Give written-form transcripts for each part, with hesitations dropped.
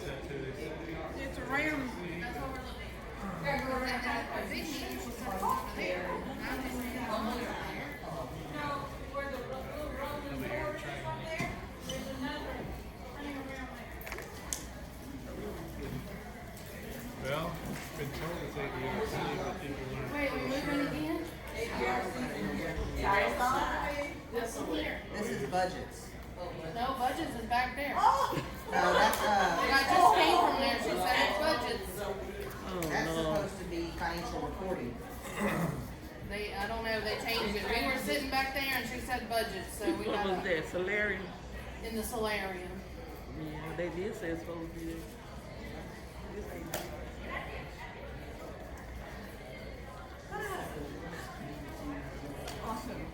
It's around. That's what we're looking at. A big meeting was set up there. No, where the little rolling board is up there, there's another running around there. Well, been told it's ADRC, but people learn. Wait, we're moving again? This is budgets. No, budgets is back there. No, that's, I just came from there, she said it's budgets. that's supposed to be financial reporting. I don't know, they changed it. We were sitting back there and she said budgets, so we What was got that? Solarium? in the solarium. Yeah, they did say it's supposed to be there. This ain't it. Awesome.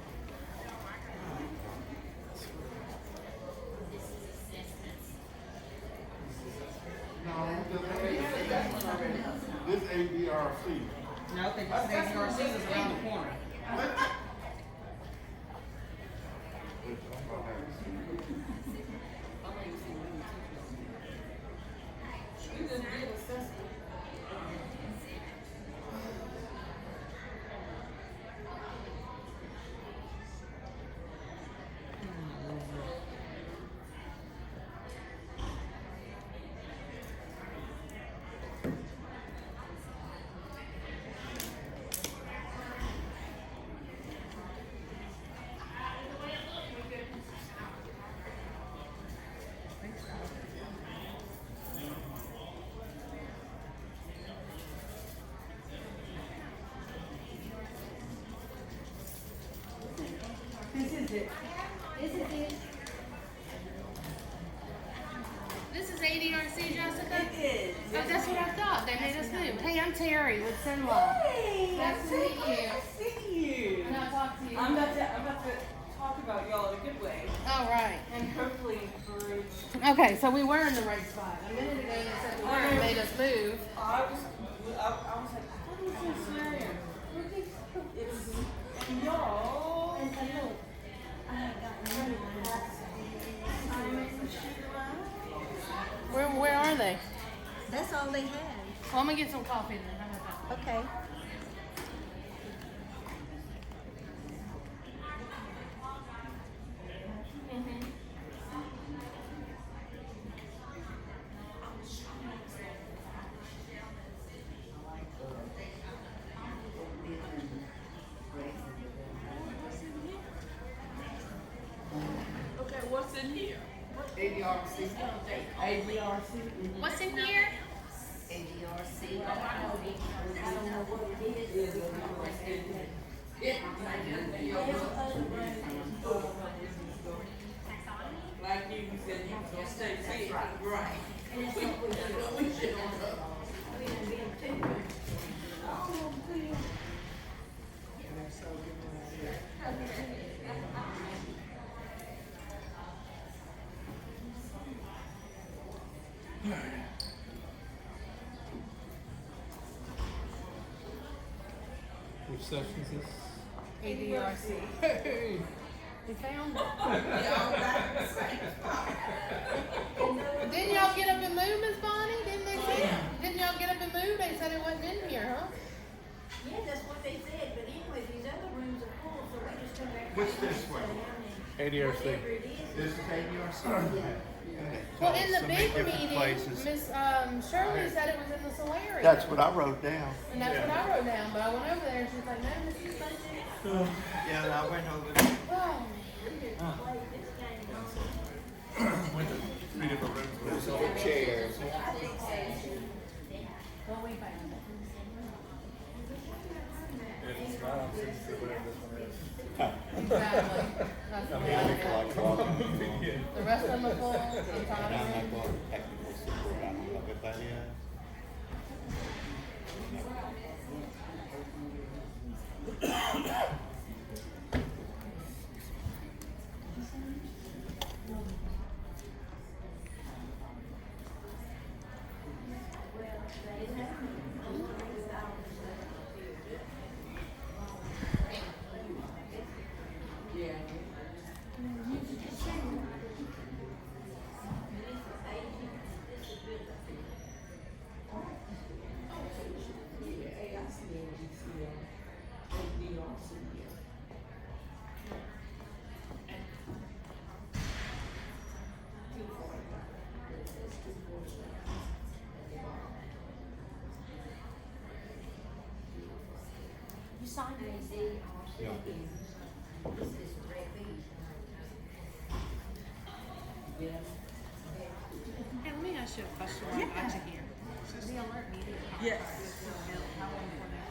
This ADRC. No, they just say ADRC is around the corner. This is it. This is it. This is ADRC, Jessica? It is. Oh, that's what I thought. They made us move. Hey, I'm Terry with Sinlaw. Hey, Nice to meet you. I see you. Can I talk to you? I'm about to talk about y'all in a good way, Oh, right. and hopefully encourage. Okay, so we were in the right spot. A minute ago they said we were and made us move. I was like, what is this saying? It's and y'all. And so look, I have gotten rid of the Where are they? That's all they had. Well, I'm gonna get some coffee then. How about that? Okay. Okay, what's in here? ADRC. ADRC? What's in here? ADRC. Like you said, you can stay fit. Right. Which section is this? ADRC. Hey! We found it. Didn't y'all get up and move, Miss Bonnie? Didn't they say? Didn't y'all get up and move? They said it wasn't in here, huh? Yeah, that's what they said, but anyway, these other rooms are full, so we just come back. Which this way? ADRC. Whatever it is. This is ADRC? Well, in the So big many different meeting, places. Miss Shirley said it was in the solarium. That's what I wrote down. And that's what I wrote down, but I went over there and she's like, no, this is budget. Yeah, I went over there. Oh. Went to three different rooms. There's all the chairs. Well, we found it. It's not on 60, whatever this one is. Exactly. That's the way I feel. Yeah. The rest of them are full. I'm tired of it. Technical support, I don't know what that is. sign it. Yeah. This is red bean. Hey, let me ask you a question while I got you here. The alert media. Yes. How long for that?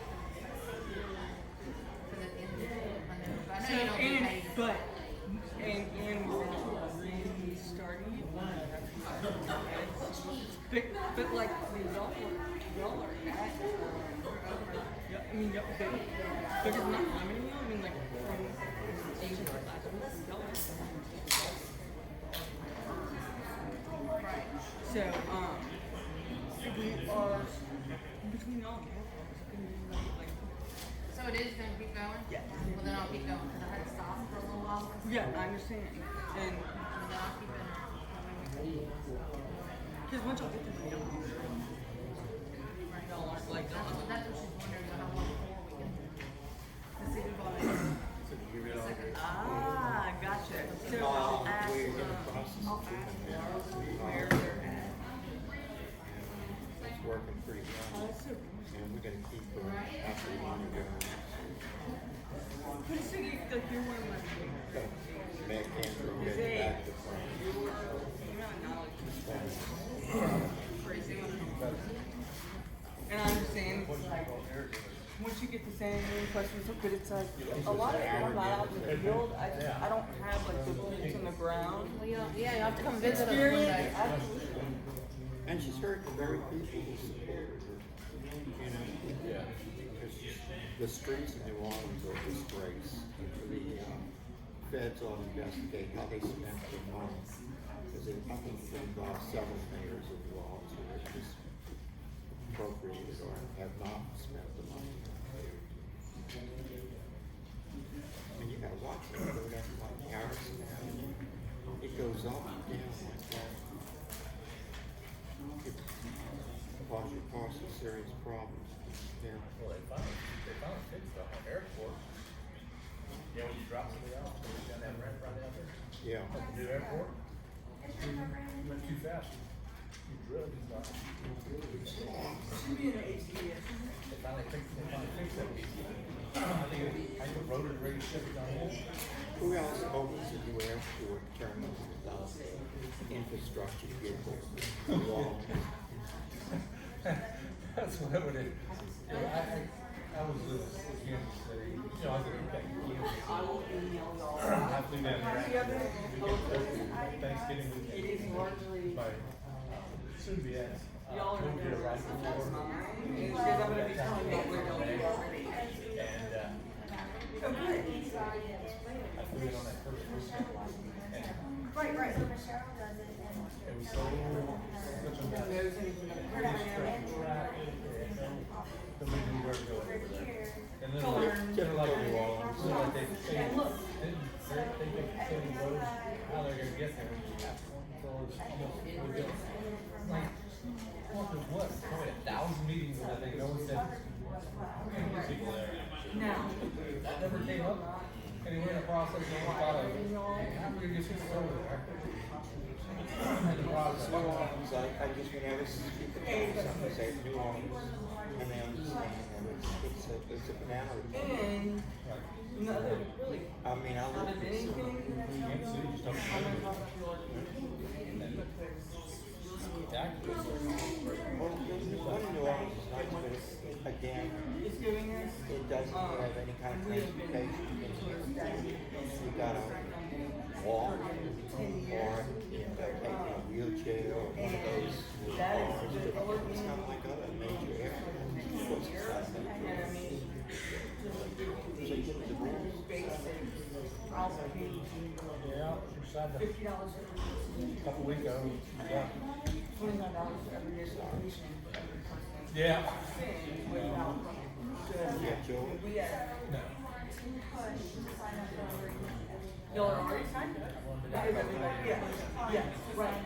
For the end of I know So, you don't get and, paid. but, and we're restarting it. But like, y'all are at, yeah, I mean, y'all, but it's not limiting you, I mean, like, from Asian to last week, y'all are. Right. So, we are between y'all. Like, So it is gonna keep going? yeah. Well, then I'll keep going because I had to stop for a little while. Yeah, I understand. And Then I'll keep it. because once y'all get to the y'all aren't like, That's what she's wondering about how long before we can. Let's see who bought it. So did you get all the gotcha. So We're ask in the process of doing that. where they're at. It's working pretty well. And we're gonna keep after the money goes. But it's like you're one of my Matt Cantor will get back to France. And I understand it's like once you get the same questions, but it's like a lot of it I'm not out in the field. I don't have like the boots on the ground. Well, you have to come visit us one Experience. day. And she's heard the very people who supported her. You know? Yeah. Because the streets in New Orleans are a disgrace. The feds ought to investigate how they spent their money. Because I think they involved several mayors of New Orleans who have just appropriated or have not spent the money. And you gotta watch it, go down like Harrison Avenue. It goes up and down like that. It causes some serious problems. Yeah. Well, they finally fixed the airport. Yeah, when you drop somebody off, so we got that ramp right out there. Yeah. At the new airport. You went too fast. You drilled and stuff. Should be in the HCBS. They finally fixed that. I think the rotor ready to ship it down there. Who else opens the new airport terminal without infrastructure to get there? That's what it would have. I was in Kansas City. You know, I was in Kansas City. I flew down there. Thanksgiving It weekend. is largely By CBS. y'all are We'll get it right because before. I'm gonna be telling you where y'all are already. And Oh, good. I flew in on that first weekend. And Right. it was so, such a mess. That we knew where to go. And then like New Orleans, so like they think the roads, how they're gonna get there. So it's almost ridiculous. Like, what? Probably 1,000 meetings and I think no one said, we're gonna get people there. Now, That never came up. Anywhere in the process, no one thought of, how are we gonna get people over there? And the process. New Orleans, I just when I was something say New Orleans, and they understand that it's a banana republic. and another really I mean, I out look of at anything, some. I'm gonna talk about your Exactly. Well, the one in New Orleans is nice, but again, it's giving us. it doesn't have any kind of transportation. You gotta walk, or you gotta take a wheelchair or one of those cars. It's not like a major airport. It's just like that. So you get the rules. Yeah, beside the $50 couple weeks ago, yeah. $29 for every year's vacation. Yeah. Without. Yeah, Joe. We have. No. Y'all are already signed up? Yeah, right.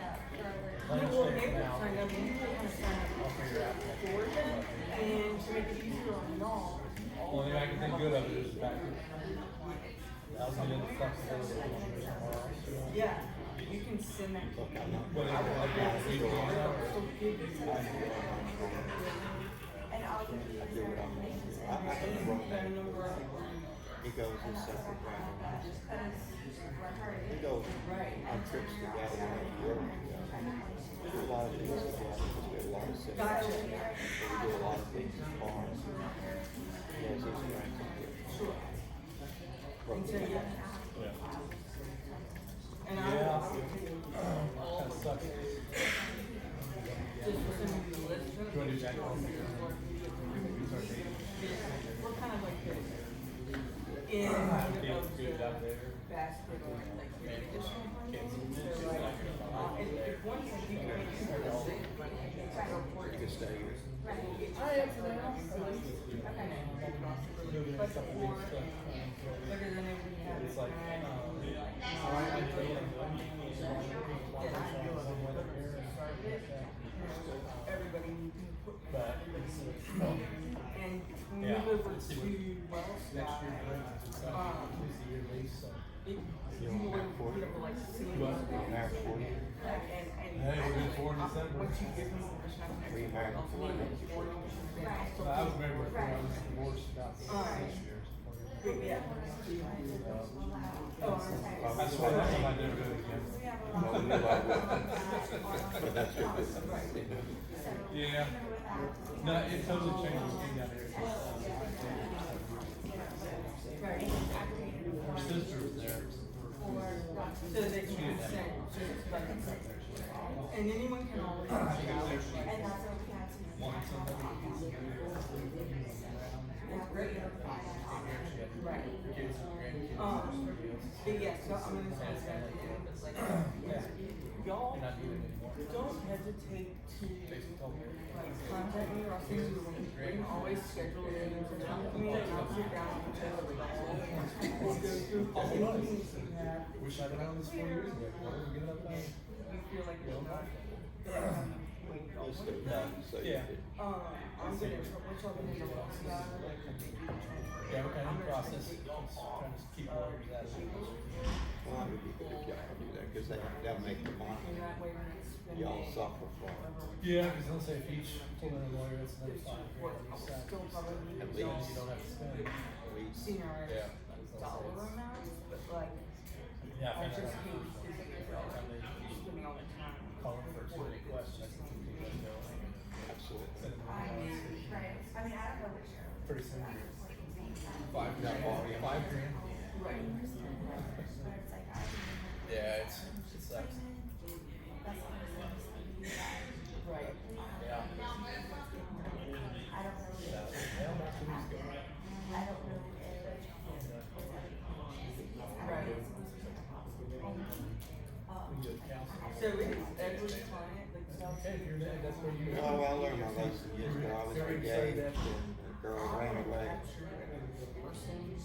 Well, neighbors signed up, and you kind of sign up for them, and to make it easier on y'all. Only thing I can think good of it is the fact that I was in the flexibility of somewhere else. Yeah, you can send that. Look, I'm not. But it's like, Still give you. And I do what I'm gonna do. I can run that. He goes his separate rounds. We go on trips together like a year ago. We do a lot of things together because we have a lot of siblings. Gotcha. So we do a lot of things as farms. He has his friends up here. Sure. And so, yeah. Yeah. And I Yeah. would take all That of sucks. it. Just for some of the list. Do you wanna do Jack? We're kind of like this. In Do it down there. basket of like additional funding. So like, if one thing you can make sure that they You can stay here. I am for now. but the more, better than everything you have. It's like, Everybody needs input. but And when we yeah. move over to Wells, Next year, it's a year lease, so. you will put up like ceiling. We're married 40 years. Hey, we're doing 4 in December. Once you give them permission, We married 40 years. I was married before I was divorced about 6 years. Yeah. Oh, I swear that time I never do it again. Well, we knew I would. But that's your business. Yeah. No, it totally changes being down there. Her sister was there. so they can consent. So it's like, and anyone can always reach out. One somebody. Right. Kids and grandkids. But yeah, so I'm gonna say that again, but like, y'all You're not doing it anymore. don't hesitate to Jason told me. like contact me or I'll send you a link. You can always schedule it in or talk to me and I'll sit down and chat with y'all. We'll go through all the meetings that you have. Wish I'd known this 4 years ago. Why would we get up now? You feel like you're not. Just do that, so you Yeah. could- I'm gonna, what y'all gonna do about it? Yeah, we're kind of in the process. Just trying to keep lawyers out of it. Well, it would be good if y'all could do that, because they'll make the And money. that way we're not spending. Y'all suffer from it. Yeah, because they'll say if each pull in a lawyer, it's another $5 grand on each side. Still probably need At y'all least. You don't have to spend. Least. senior Yeah. dollar amounts, but like, Yeah, I I just think hate spending all the time. call them for too many questions. Absolutely. Pretty soon. Five grand. 5 grand. Right. Yeah, it sucks. Right. Yeah. Yeah, about 2 weeks ago. Right. We did counseling. So it is every client, like, Okay, if you're dead, that's where you. Oh, I learned my lesson years ago. I was engaged and the girl ran away. person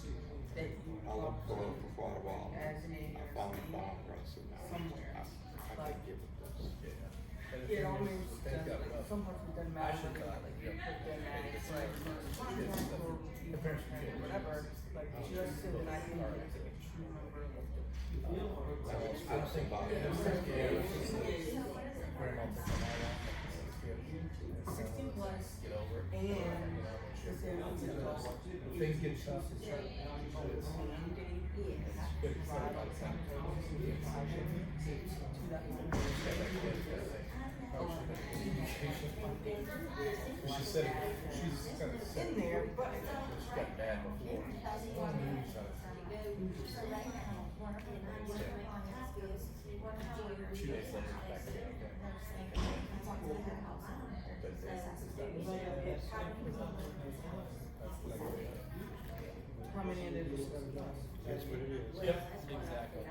that you I looked for her for quite a while. as an I finally found her. I said, no, I can't give it this. it almost sometimes it doesn't matter should whether like you put them at like or The parents should get it. whatever, like just so that I can like a true member of the I was for somebody. Grandma took them all off. 16 plus Get over it. and disabled adults. Things get tough. It's Good. excited about the time. She said she's kind of sick. In there, but She got bad before. She makes them back again. how many of those? That's what it is. Yep, exactly.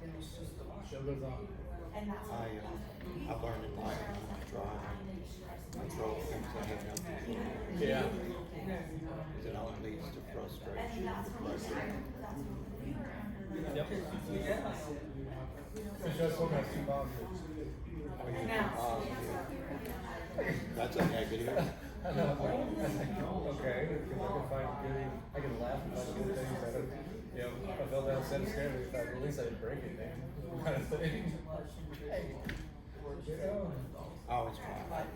And it's just Show goes on. I learned in life not to try and control things I have nothing to do with. Yeah. Because it only leads to frustration and depression. Yep. yeah. She just told me I was too positive. Now. That's a negative. I know, I'm like, okay, because I can find good, I can laugh and find good things out of, you know, I fell down, set scared me, if I, at least I didn't break anything, kind of thing. I always tried.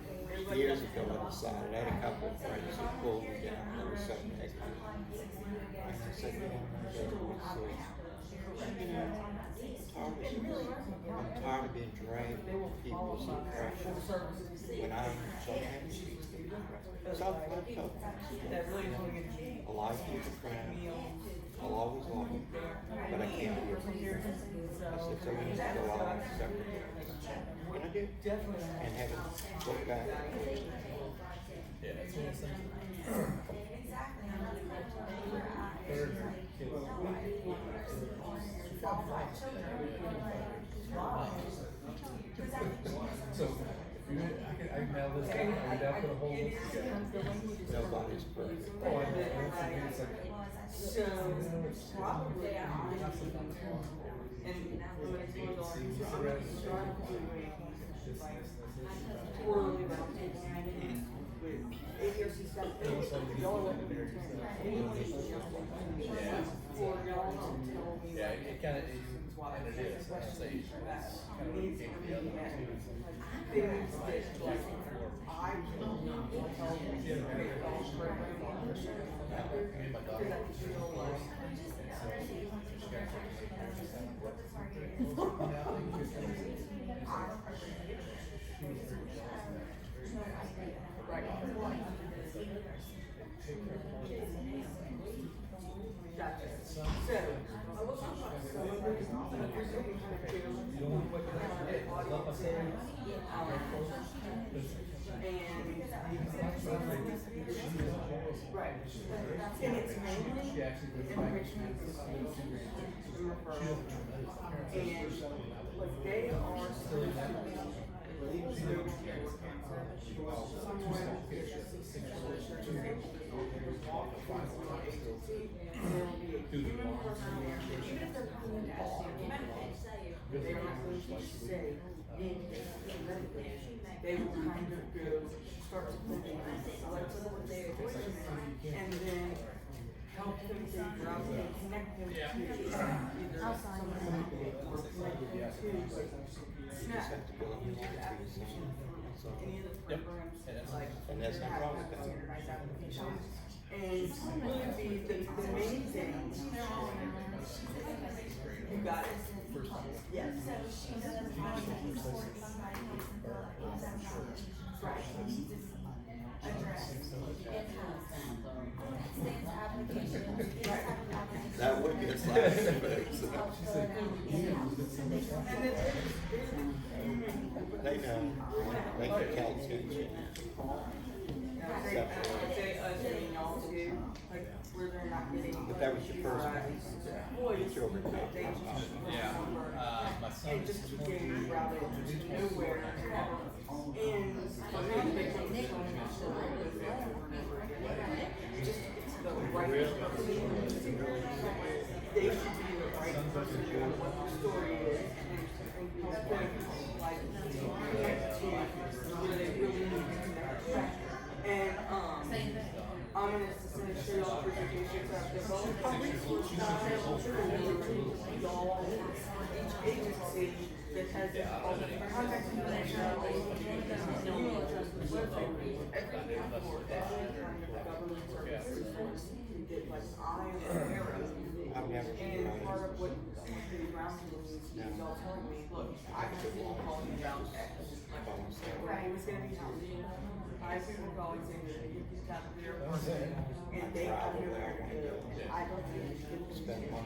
Years ago, I decided, I had a couple of friends who pulled me down, they were so negative. And I said, you know, I'm tired of being dragged into people's impressions when I'm so happy. So I told them, a life is a friend, I'll always love you, but I can't do it. I said, so we need to go out separate ways. And I did. And haven't looked back. Yeah, it's one of those things. So, if you, I can mail this down, I can put a whole list together. Nobody's perfect. Oh, I know, it's like, So, probably, and when it's going on, poorly about with ADRC stuff, y'all let me for y'all to tell me. yeah, it kind of, and it is, I say, it's kind of what you gave the other one too. Things that like I can tell them create all programming. Me and my daughter, so she got Gotcha. So, right. And it's mainly enrichment and referral. And like they are still they will kind of go start to think what's and then help them figure out and connect them to either someone or connect them to SNAP, any of the programs like And that's no problem with that. standardized applications. And really the main thing, you got it. Yes. That would be a slap in the face. They know, they can tell attention. Y'all too, like where they're not getting. But that was your first one. Your children got it. Yeah, my son. And just keep getting routed to nowhere. And for me, they can make one just it's the right person. They should be the right person to know what the story is and help them like connect to where they really need to connect. And I'm gonna show y'all presentations I've developed a resource style for y'all, each agency that has all the contact information, email addresses, website, everything for every kind of government services to get like eyes and arrows. And part of what the ground needs is y'all telling me, look, I have people calling me about X. Right, it was gonna be housing. I have people calling saying that you can tap their person and they have nowhere to go. I don't think you should spend $100 to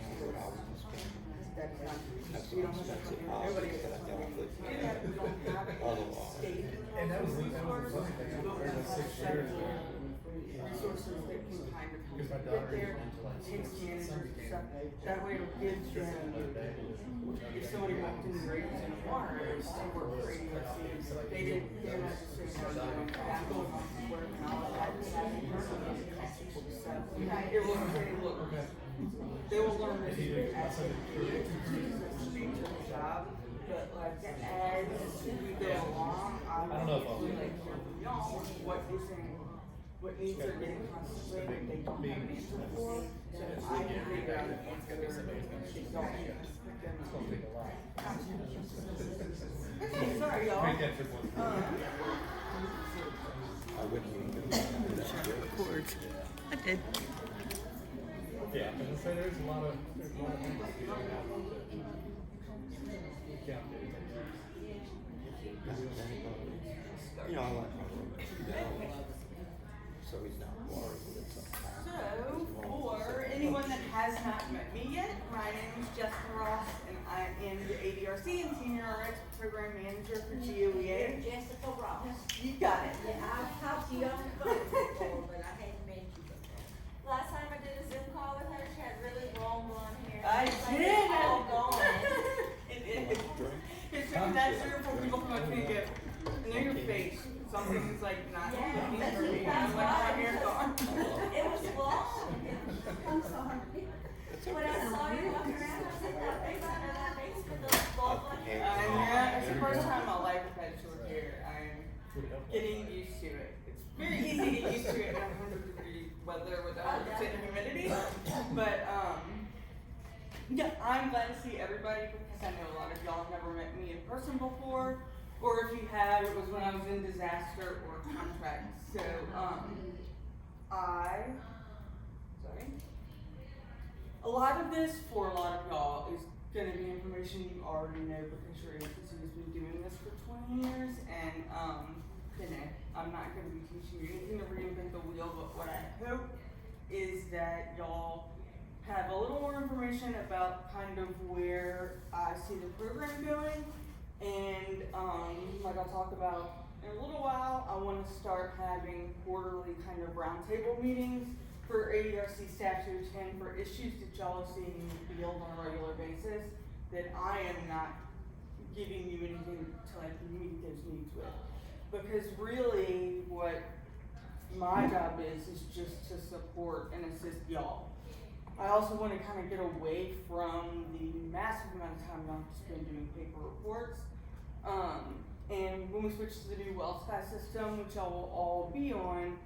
spend. That's not, we don't have to, nobody has to. We don't have state. And that was the funny thing, I was like 6 years ago. Resources that can kind of Because my get daughter there, takes managers and stuff. That way it'll give them, if somebody walked in the radios in a water, it was still work for ADRC. They didn't, they're not just saying, that going on to work and all that. It will say, look, they will learn this as they do the job. But like as we go along, I don't know if I'll will like hear from y'all what you're saying. What needs are getting constantly, they don't have an answer for, so I can figure out an answer that y'all can put them It's gonna take a lot. Okay, sorry. sorry, y'all. Make that trip once. I wouldn't even do that. I did. Yeah, and so there's a lot of things that you have to count there. You know, I like my room. So he's not worried with some So, for anyone that has not met me yet, my name is Jessica Ross, and I am the ADRC and Senior RX Program Manager for GOEA. Jessica Ross. You got it. Yeah, I've talked to you on the phone before, but I hadn't met you before. Last time I did a Zoom call with her, she had really long blonde hair. I It's did. Like it's all gone. It is. It's really nice for people come up to me and go, I know your face. Something's like not Yeah, happening that's for me. it. I'm like, my hair's gone. It was long. I'm sorry. When I saw you walking around, I said, that face under that face with the long blonde hair. Yeah, it's the first time in my life I've had short hair. I'm getting used to it. It's very easy to get used to it in 100-degree weather with 100% humidity. But yeah, I'm glad to see everybody because I know a lot of y'all have never met me in person before, or if you have, it was when I was in disaster or contract. So a lot of this for a lot of y'all is going to be information you already know because your agency has been doing this for 20 years, and you know, I'm not going to be teaching you anything to reinvent the wheel, but what I hope is that y'all have a little more information about kind of where I see the program going, and like I'll talk about in a little while, I want to start having quarterly kind of roundtable meetings for ADRC staff to attend for issues that y'all are seeing in the field on a regular basis that I am not giving you anything to like meet those needs with. Because really what my job is just to support and assist y'all. I also want to kind of get away from the massive amount of time y'all spend doing paper reports. And when we switch to the new WellSky system, which y'all will all be on,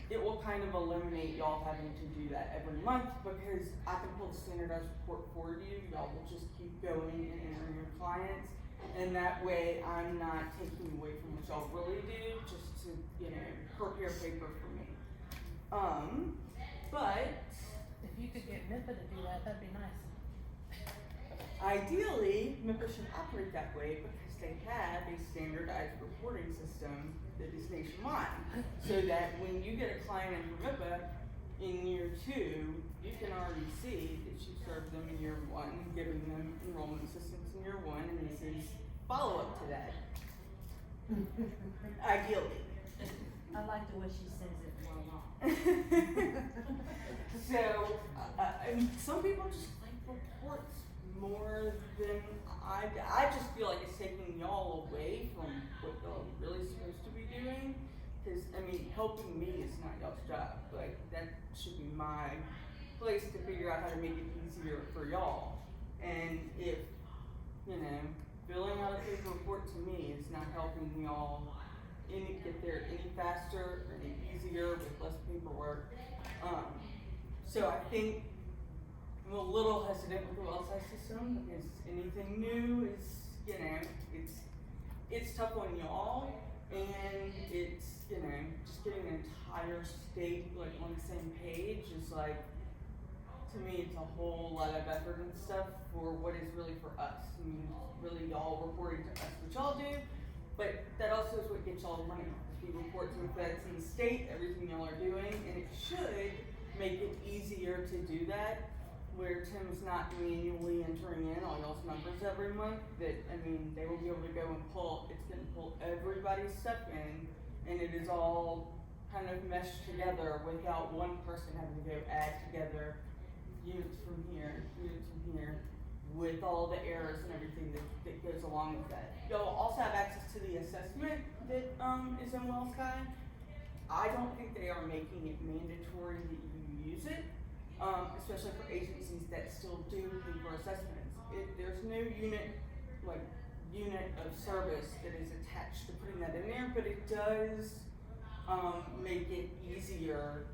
it will kind of eliminate y'all having to do that every month because I can pull the standardized report for you. Y'all will just keep going and entering your clients. And that way I'm not taking away from what y'all really do just to, you know, prepare paper for me. But If you could get NIPA to do that, that'd be nice. ideally, MIPA should operate that way because they have a standardized reporting system that is nationwide. So that when you get a client in from MIPA in year 2, you can already see that you served them in year 1, giving them enrollment assistance in year 1, and this is follow-up to that. Ideally. I like the way she says it for a while. So, and some people just like reports more than I just feel like it's taking y'all away from what y'all are really supposed to be doing. Because, I mean, helping me is not y'all's job. Like, that should be my place to figure out how to make it easier for y'all. And if, you know, filling out a paper report to me is not helping y'all get there any faster or any easier with less paperwork. So I think I'm a little hesitant with the WellSky system because anything new is, you know, it's tough on y'all, and it's, you know, just getting the entire state like on the same page is like, to me, it's a whole lot of effort and stuff for what is really for us. I mean, really y'all reporting to us what y'all do, but that also is what gets y'all money. We report to the feds and the state everything y'all are doing, and it should make it easier to do that, where Tim's not manually entering in all y'all's numbers every month. That, I mean, they will be able to go and it's gonna pull everybody's stuff in, and it is all kind of meshed together without one person having to go add together units from here, with all the errors and everything that goes along with that. You'll also have access to the assessment that is in WellSky. I don't think they are making it mandatory that you use it, especially for agencies that still do paper assessments. There's no unit of service that is attached to putting that in there, but it does make it easier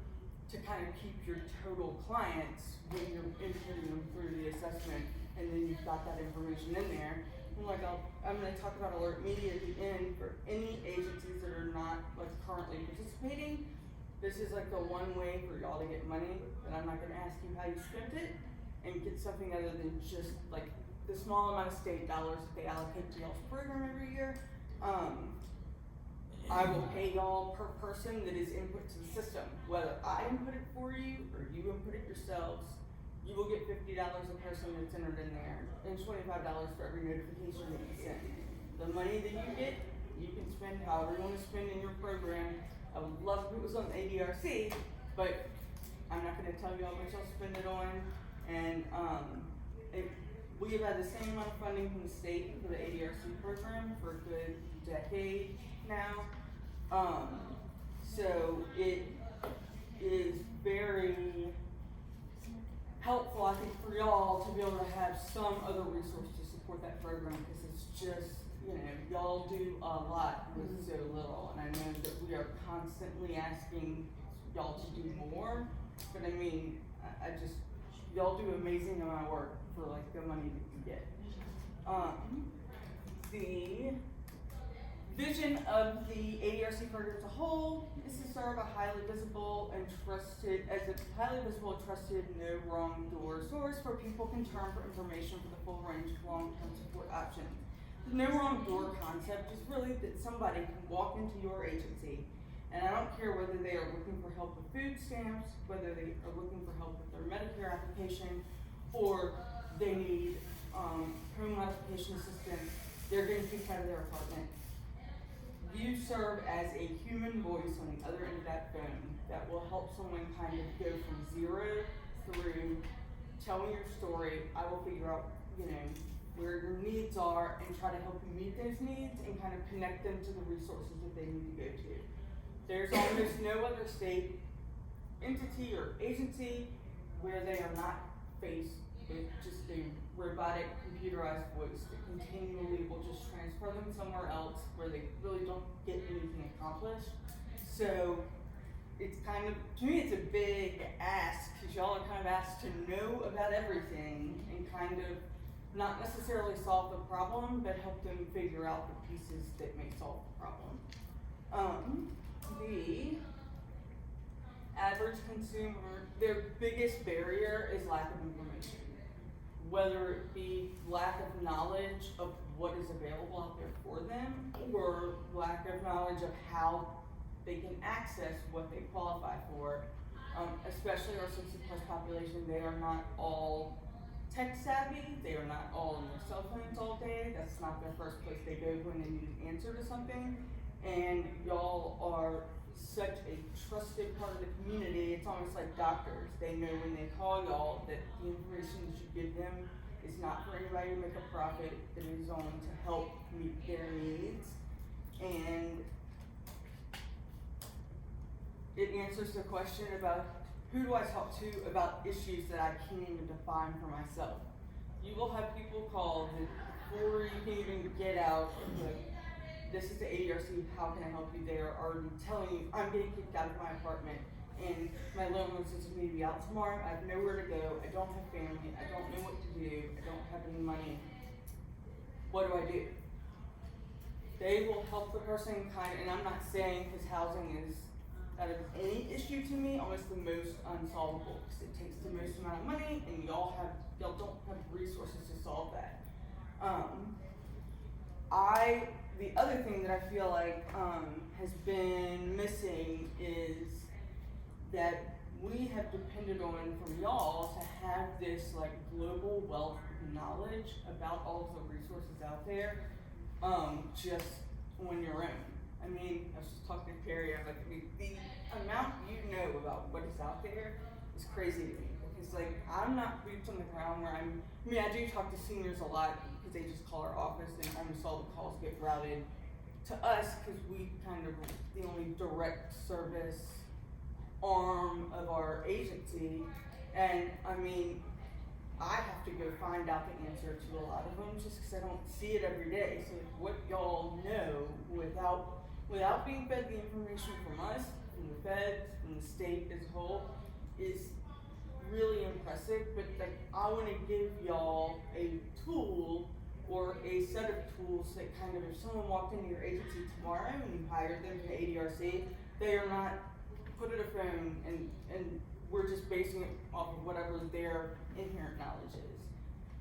to kind of keep your total clients when you're inputting them through the assessment, and then you've got that information in there. like I'm gonna talk about alert media at the end for any agencies that are not like currently participating. This is like the one way for y'all to get money, and I'm not gonna ask you how you spent it, and get something other than just like the small amount of state dollars that they allocate to y'all's program every year. I will pay y'all per person that is input to the system. Whether I input it for you or you input it yourselves, you will get $50 a person that's entered in there, and $25 for every notification that you send. The money that you get, you can spend however you want to spend in your program. I would love if it was on the ADRC, but I'm not going to tell you how much I'll spend it on. And we have had the same amount of funding from the state for the ADRC program for a good decade now. So it is very helpful, I think, for y'all to be able to have some other resource to support that program, because it's just, y'all do a lot with so little, and I know that we are constantly asking y'all to do more, but I mean, I just, y'all do amazing amount of work for like the money that you get. The vision of the ADRC program as a whole is to serve a highly visible and trusted, no wrong door source where people can turn for information for the full range of long-term support options. The no wrong door concept is really that somebody can walk into your agency, and I don't care whether they are looking for help with food stamps, whether they are looking for help with their Medicare application, or they need home modification assistance, they're getting kicked out of their apartment. You serve as a human voice on the other end of that phone that will help someone kind of go from zero through, tell me your story, I will figure out, where your needs are and try to help you meet those needs and kind of connect them to the resources that they need to go to. There's almost no other state entity or agency where they are not faced with just a robotic computerized voice that continually will just transfer them somewhere else where they really don't get anything accomplished. So it's kind of, to me, it's a big ask, because y'all are kind of asked to know about everything and kind of not necessarily solve the problem, but help them figure out the pieces that may solve the problem. The average consumer, their biggest barrier is lack of information. Whether it be lack of knowledge of what is available out there for them, or lack of knowledge of how they can access what they qualify for. Especially our 60+ population, they are not all tech savvy, they are not all on their cell phones all day, that's not their first place they go when they need an answer to something. And y'all are such a trusted part of the community, it's almost like doctors. They know when they call y'all that the information that you give them is not for anybody to make a profit, it is on to help meet their needs. And it answers the question about who do I talk to about issues that I can't even define for myself. You will have people call that before you can even get out, like, this is the ADRC, how can I help you? They are already telling you, I'm getting kicked out of my apartment, and my landlord says to me to be out tomorrow, I have nowhere to go, I don't have family, I don't know what to do, I don't have any money. What do I do? They will help the person and I'm not saying his housing is, out of any issue to me, almost the most unsolvable, because it takes the most amount of money, and y'all don't have resources to solve that. The other thing that I feel like has been missing is that we have depended on from y'all to have this like global wealth of knowledge about all of the resources out there, just on your own. I mean, I was just talking to Carrie, I'm like, the amount you know about what is out there is crazy to me. Because like, I'm not boots on the ground where I do talk to seniors a lot because they just call our office and almost all the calls get routed to us because we kind of the only direct service arm of our agency. And I mean, I have to go find out the answer to a lot of them just because I don't see it every day. So what y'all know without being fed the information from us, from the feds, from the state as a whole, is really impressive. But like, I want to give y'all a tool or a set of tools that kind of, if someone walked into your agency tomorrow and you hired them to ADRC, they are not put at a phone and we're just basing it off of whatever their inherent knowledge is.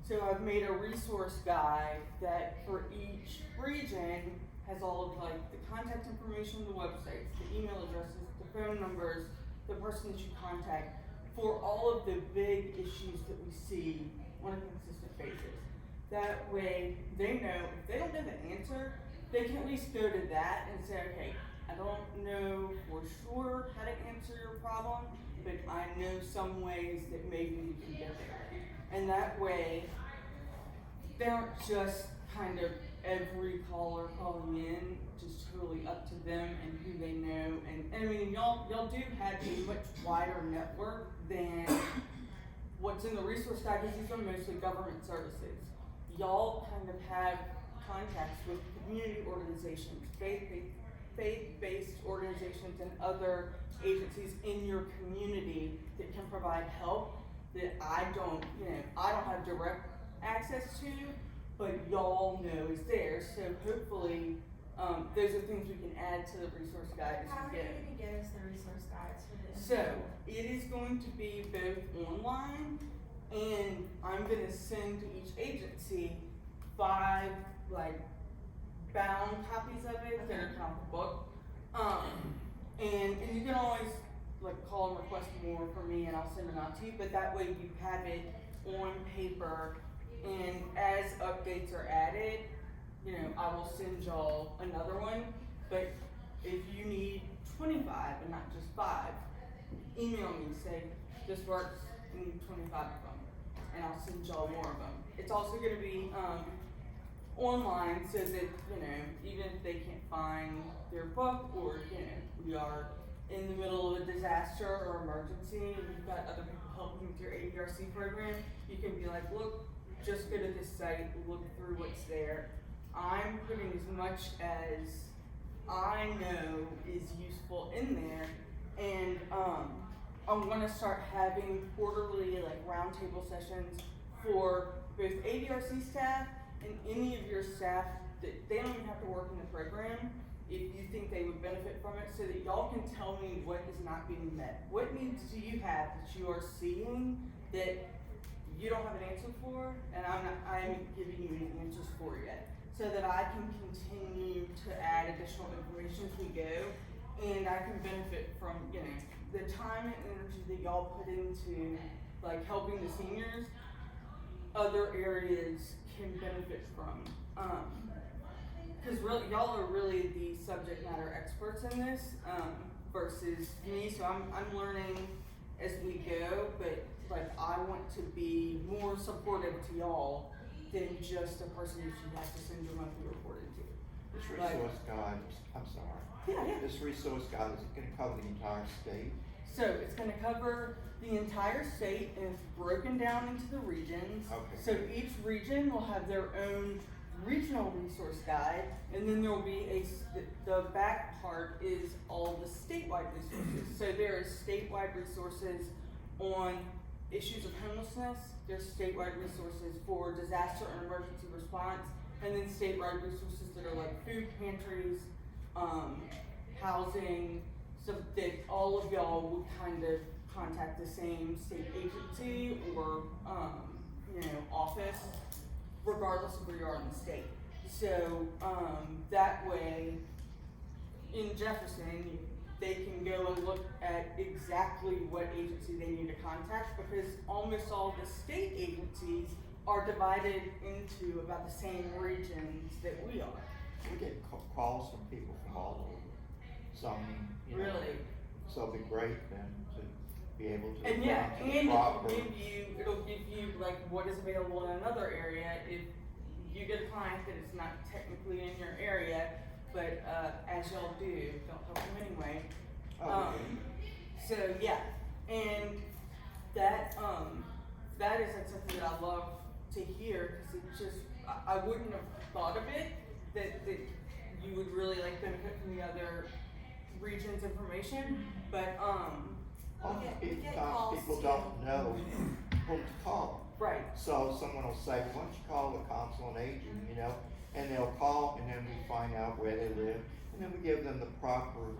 So I've made a resource guide that for each region has all of like the contact information, the websites, the email addresses, the phone numbers, the person that you contact for all of the big issues that we see on a consistent basis. That way they know if they don't know the answer, they can at least go to that and say, okay, I don't know for sure how to answer your problem, but I know some ways that maybe we can get there. And that way, they aren't just kind of every caller calling in, just totally up to them and who they know. And I mean, y'all do have a much wider network than what's in the resource guide, because these are mostly government services. Y'all kind of have contacts with community organizations, faith-based organizations, and other agencies in your community that can provide help that I don't have direct access to, but y'all know is there. So hopefully, those are things we can add to the resource guide as How are we you go. gonna get us the resource guides for this? So it is going to be both online, and I'm gonna send to each agency 5 like bound copies of it that are kind of a book. And you can always like call and request more from me, and I'll send them out to you. But that way you have it on paper, and as updates are added, I will send y'all another one. But if you need 25 and not just 5, email me, say this works, I need 25 of them, and I'll send y'all more of them. It's also going to be online, so that even if they can't find their book, or we are in the middle of a disaster or emergency and you've got other people helping with your ADRC program, you can be like, look, just go to this site, look through what's there. I'm putting as much as I know is useful in there, and I'm gonna start having quarterly like roundtable sessions for both ADRC staff and any of your staff that they don't even have to work in the program, if you think they would benefit from it, so that y'all can tell me what is not being met. What needs do you have that you are seeing that you don't have an answer for, and I'm giving you any answers for yet, so that I can continue to add additional information as we go, and I can benefit from the time and energy that y'all put into like helping the seniors. Other areas can benefit from, because really y'all are really the subject matter experts in this, versus me. So I'm learning as we go, but like I want to be more supportive to y'all than just a person that you have to send your monthly report into. This resource guide, I'm sorry. Yeah. This resource guide, is it gonna cover the entire state? So it's going to cover the entire state, and it's broken down into the regions. Okay. So each region will have their own regional resource guide, and then there will be the back part is all the statewide resources. So there is statewide resources on issues of homelessness. There's statewide resources for disaster and emergency response, and then statewide resources that are like food pantries, housing, so that all of y'all would kind of contact the same state agency or office, regardless of where you are in the state. So that way, in Jefferson, they can go and look at exactly what agency they need to contact, because almost all the state agencies are divided into about the same regions that we are. We get calls from people from all over. Some, Really? So it'd be great then to be able to. And yeah, respond to and the proper- it'll give you like what is available in another area. If you get a client that is not technically in your area, but as y'all do, don't help them anyway. Okay. So yeah, and that is like something that I love to hear, because it just I wouldn't have thought of it that you would really like benefit from the other regions information, but Often we get sometimes calls people too. don't know who to call. Right. So someone will say, why don't you call the council on aging, you know, and they'll call, and then we find out where they live, and then we give them the proper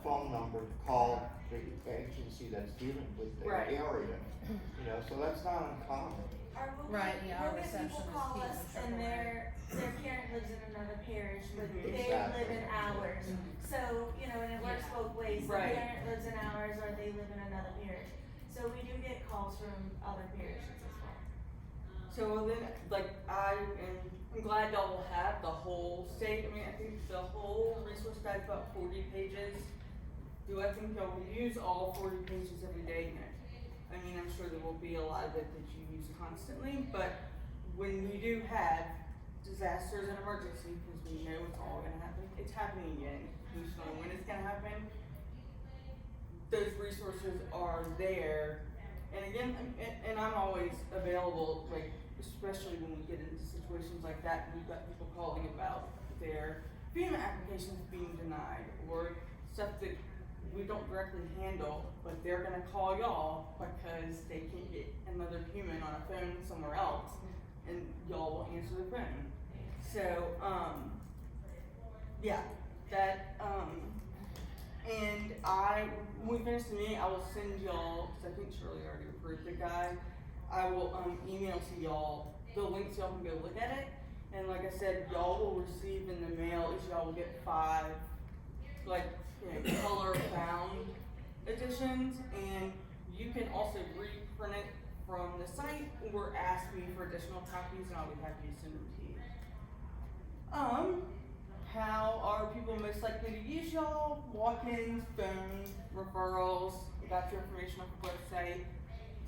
phone number to call the agency that's dealing with their Right. area, you know, so that's not uncommon. Or we'll Right, get, yeah, our we'll get people receptionist call keeps us in and trouble. their parent lives in another parish, but Mhm. they Exactly. live in ours. So, you know, and it works Yeah. both ways. The Right. parent lives in ours or they live in another parish. So we do get calls from other parishes as well. So then, like, I'm glad y'all will have the whole state. I mean, I think the whole resource guide's about 40 pages. Do I think y'all will use all 40 pages every day? No. I mean, I'm sure there will be a lot of it that you use constantly, but when we do have disasters and emergencies, because we know it's all gonna happen, it's happening again, we just don't know when it's gonna happen, those resources are there. And again, and I'm always available, like, especially when we get into situations like that, we've got people calling about their FEMA applications being denied, or stuff that we don't directly handle, but they're gonna call y'all because they can't get another human on a phone somewhere else, and y'all will answer the phone. So, yeah, that, and when we finish the meeting, I will send y'all, cause I think Shirley already approved the guide, I will, email to y'all the link so y'all can go look at it. And like I said, y'all will receive in the mail, each of y'all will get 5, like, you know, color bound editions, and you can also reprint it from the site or ask me for additional copies and I'll be happy to send them to you. How are people most likely to use y'all? Walk-ins, phone, referrals, you got your information off the website,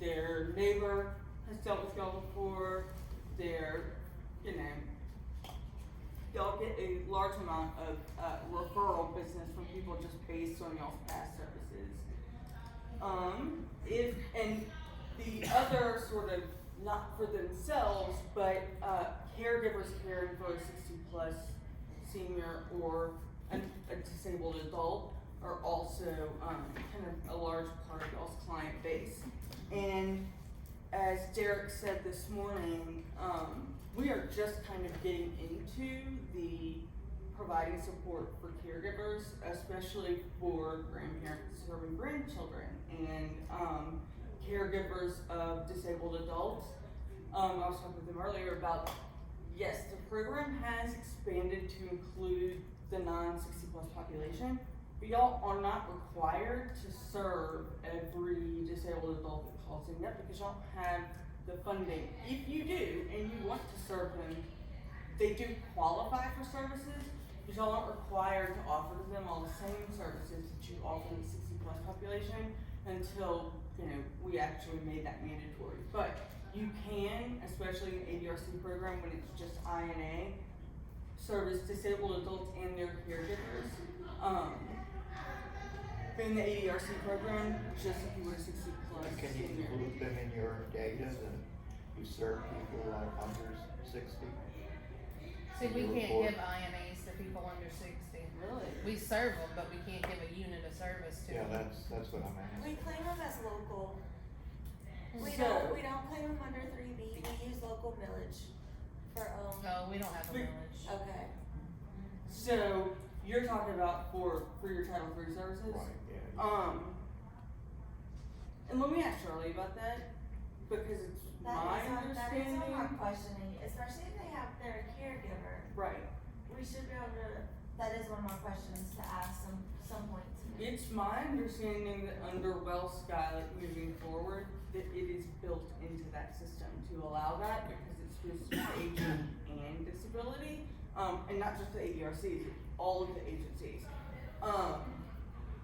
their neighbor has dealt with y'all before, their, you know, y'all get a large amount of referral business from people just based on y'all's past services. And the other sort of, not for themselves, but caregivers caring for a 60+ senior or a disabled adult are also kind of a large part of y'all's client base. And as Derek said this morning, we are just kind of getting into the providing support for caregivers, especially for grandparents serving grandchildren and caregivers of disabled adults. I was talking with them earlier about, yes, the program has expanded to include the non-60+ population, but y'all are not required to serve every disabled adult that calls in yet because y'all have the funding. If you do and you want to serve them, they do qualify for services, but y'all aren't required to offer to them all the same services that you offer the 60+ population until, you know, we actually made that mandatory. But you can, especially in the ADRC program when it's just INA, service disabled adults and their caregivers. In the ADRC program, just if you were 60+. Can you include them in your data that you serve people under 60? See, we Your can't report? give INAs to people under 60. Really? We serve them, but we can't give a unit of service to Yeah, them. that's what I'm We asking. claim them as local. We So- don't claim them under 3B, we use local millage for, No, we don't have a We- village. okay. So you're talking about for your Title III services? Right, yeah. And let me ask Charlie about that, because it's my That is understanding. on our questioning, especially if they have their caregiver, Right. we should be able to, that is one of our questions to ask some point to make. It's my understanding that under Well Skylight moving forward, that it is built into that system to allow that because it's supposed to be aging and disability, and not just the ADRCs, all of the agencies.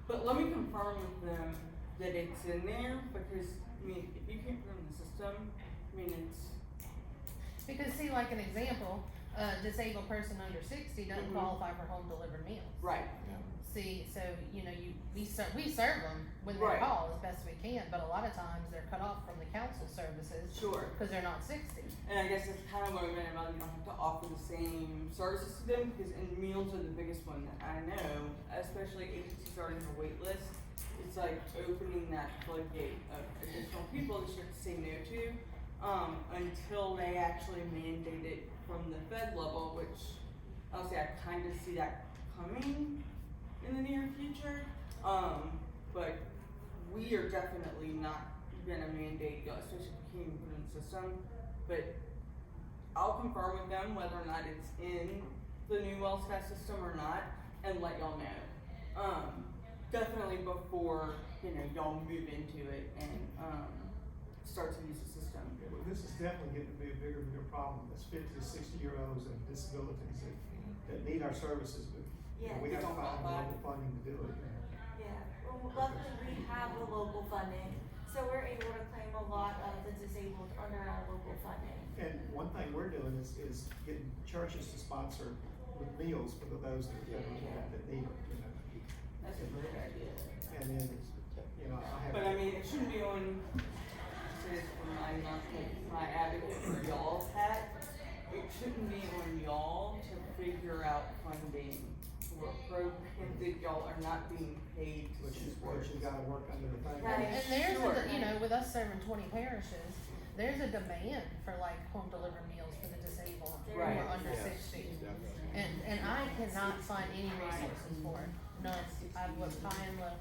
But let me confirm with them that it's in there because, I mean, if you can't put it in the system, I mean, it's, Because see, like an example, a disabled person under 60 doesn't Mhm. qualify for home delivered meals. right. See, so, you know, we serve them when they Right. call as best we can, but a lot of times they're cut off from the council services Sure. because they're not 60. And I guess that's kind of what I meant about you don't have to offer the same services to them because and meals are the biggest one that I know, especially agencies starting a wait list. It's like opening that floodgate of additional people that you have to say no to. until they actually mandate it from the Fed level, which obviously I kind of see that coming in the near future. But we are definitely not gonna mandate, especially if you can't put it in the system. But I'll confirm with them whether or not it's in the new WellStat system or not, and let y'all know. Definitely before, y'all move into it and, start to use the system. Yeah, but this is definitely getting to be a bigger and bigger problem. There's 50 to 60-year-olds and disabilities that need our services, but Yeah. we have to find the local funding to do it. Yeah, well, luckily we have the local funding, so we're able to claim a lot of the disabled under our local funding. And one thing we're doing is getting churches to sponsor with meals for those that need it, That's a great idea. And then, I have. But I mean, it shouldn't be on, say this for my advocate for y'all's hat, it shouldn't be on y'all to figure out funding for programs that y'all are not being paid to support. But you gotta work under the thing. Right. And there's, Sure. with us serving 20 parishes, there's a demand for like home delivered meals for the disabled who Right. are under Yes, 60. definitely. And I cannot find any resources for it. None. I've looked high and low.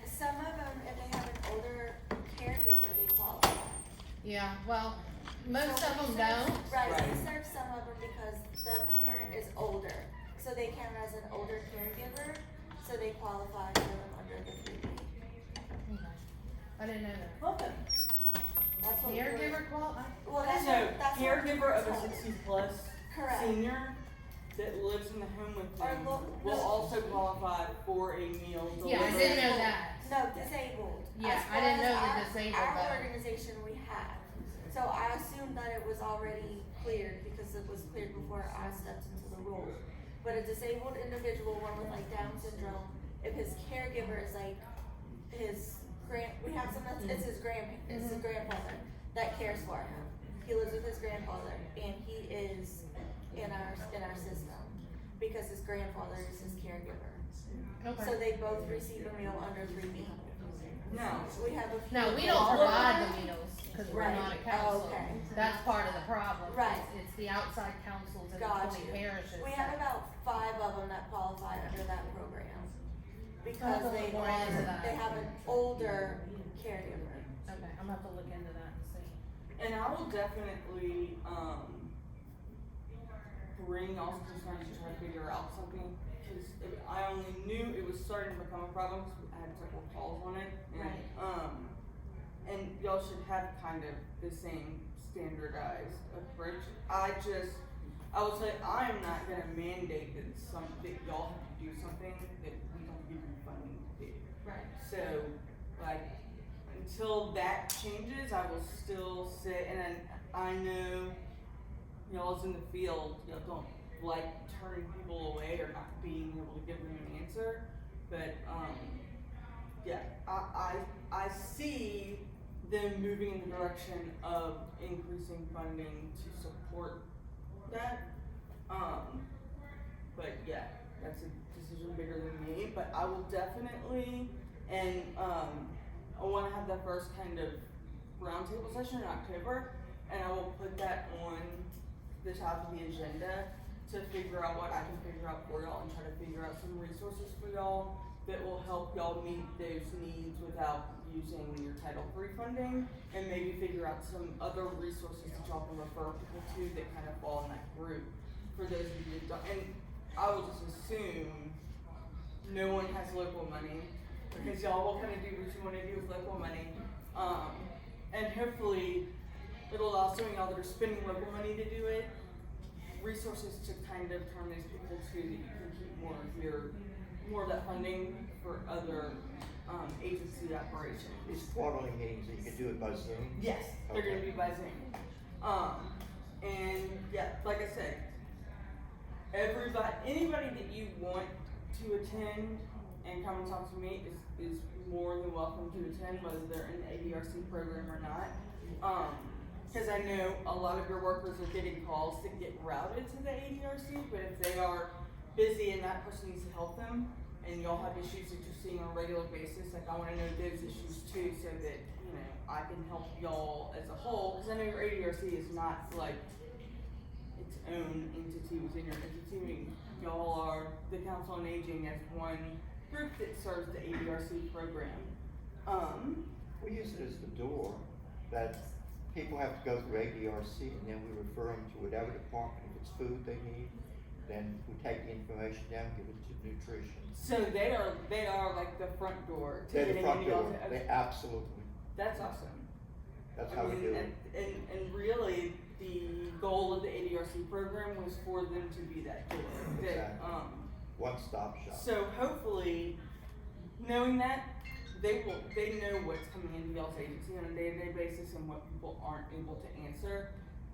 Some of them, if they have an older caregiver, they qualify. Yeah, well, most So of we them serve- don't. Right, we Right. serve some of them because the parent is older, so they count as an older caregiver, so they qualify for them under the 3B. Okay. I didn't know that. Welcome. That's what we were- Caregiver qualify? Well, that's So, what, that's what. caregiver of a told. 60+ Correct. senior that lives in the home with Or them lo- will no. also qualify for a meal delivered. Yeah, I didn't know that. No, disabled. Yeah, As I far didn't as know the our- disabled Our though. organization, we have. So I assumed that it was already cleared because it was cleared before I stepped into the role. But a disabled individual, one with like Down syndrome, if his caregiver is like we have some it's his grandfather that cares for him. He lives with his grandfather and he is in our system because his grandfather is his caregiver. So Okay. they both receive a meal under 3B. No. We have a few. No, we don't provide the meals because we're Right. not a council. Okay. That's part of the problem. Right. It's the outside councils and the Got 20 you. parishes. We have about 5 of them that qualify under that program. Because I'll look more into that. they have an older caregiver. Okay, I'm gonna have to look into that and see. And I will definitely, bring y'all's concerns to try to figure out something, cause I only knew it was starting to become a problem, cause I had several calls on it, and, and y'all should have kind of the same standardized approach. I will say, I am not gonna mandate that y'all have to do something that we don't give you funding to do. Right. So, like, until that changes, I will still say, and then I know y'all's in the field, y'all don't like turning people away or not being able to give them an answer, but, yeah, I see them moving in the direction of increasing funding to support that, but yeah, that's a decision bigger than me, but I will definitely, and, I wanna have the first kind of roundtable session in October, and I will put that on the top of the agenda to figure out what I can figure out for y'all and try to figure out some resources for y'all that will help y'all meet those needs without using your Title III funding, and maybe figure out some other resources that y'all can refer people to that kind of fall in that group for those of you that don't. And I will just assume no one has local money, because y'all will kind of do what you want to do with local money. And hopefully it'll allow some of y'all that are spending local money to do it, resources to kind of turn these people to that you can keep more of that funding for other agency operations. These quarterly meetings, you can do it by Zoom? Yes, they're gonna Okay. be by Zoom. And yeah, like I said, anybody that you want to attend and come and talk to me is more than welcome to attend, whether they're in the ADRC program or not. Cause I know a lot of your workers are getting calls to get routed to the ADRC, but if they are busy and that person needs to help them, and y'all have issues that you're seeing on a regular basis, like I wanna know those issues too, so that, you know, I can help y'all as a whole, cause I know your ADRC is not like its own entity within your entity. Y'all are the Council on Aging as one group that serves the ADRC program. We use it as the door that people have to go through ADRC and then we refer them to whatever department. If it's food they need, then we take the information down, give it to nutrition. So they are like the front door to They're the getting front into y'all's. door. They absolutely. That's awesome. That's I how we mean, do it. and really, the goal of the ADRC program was for them to be that door. That, Exactly. One-stop shop. So hopefully, knowing that, they know what's coming into y'all's agency on a day-to-day basis and what people aren't able to answer.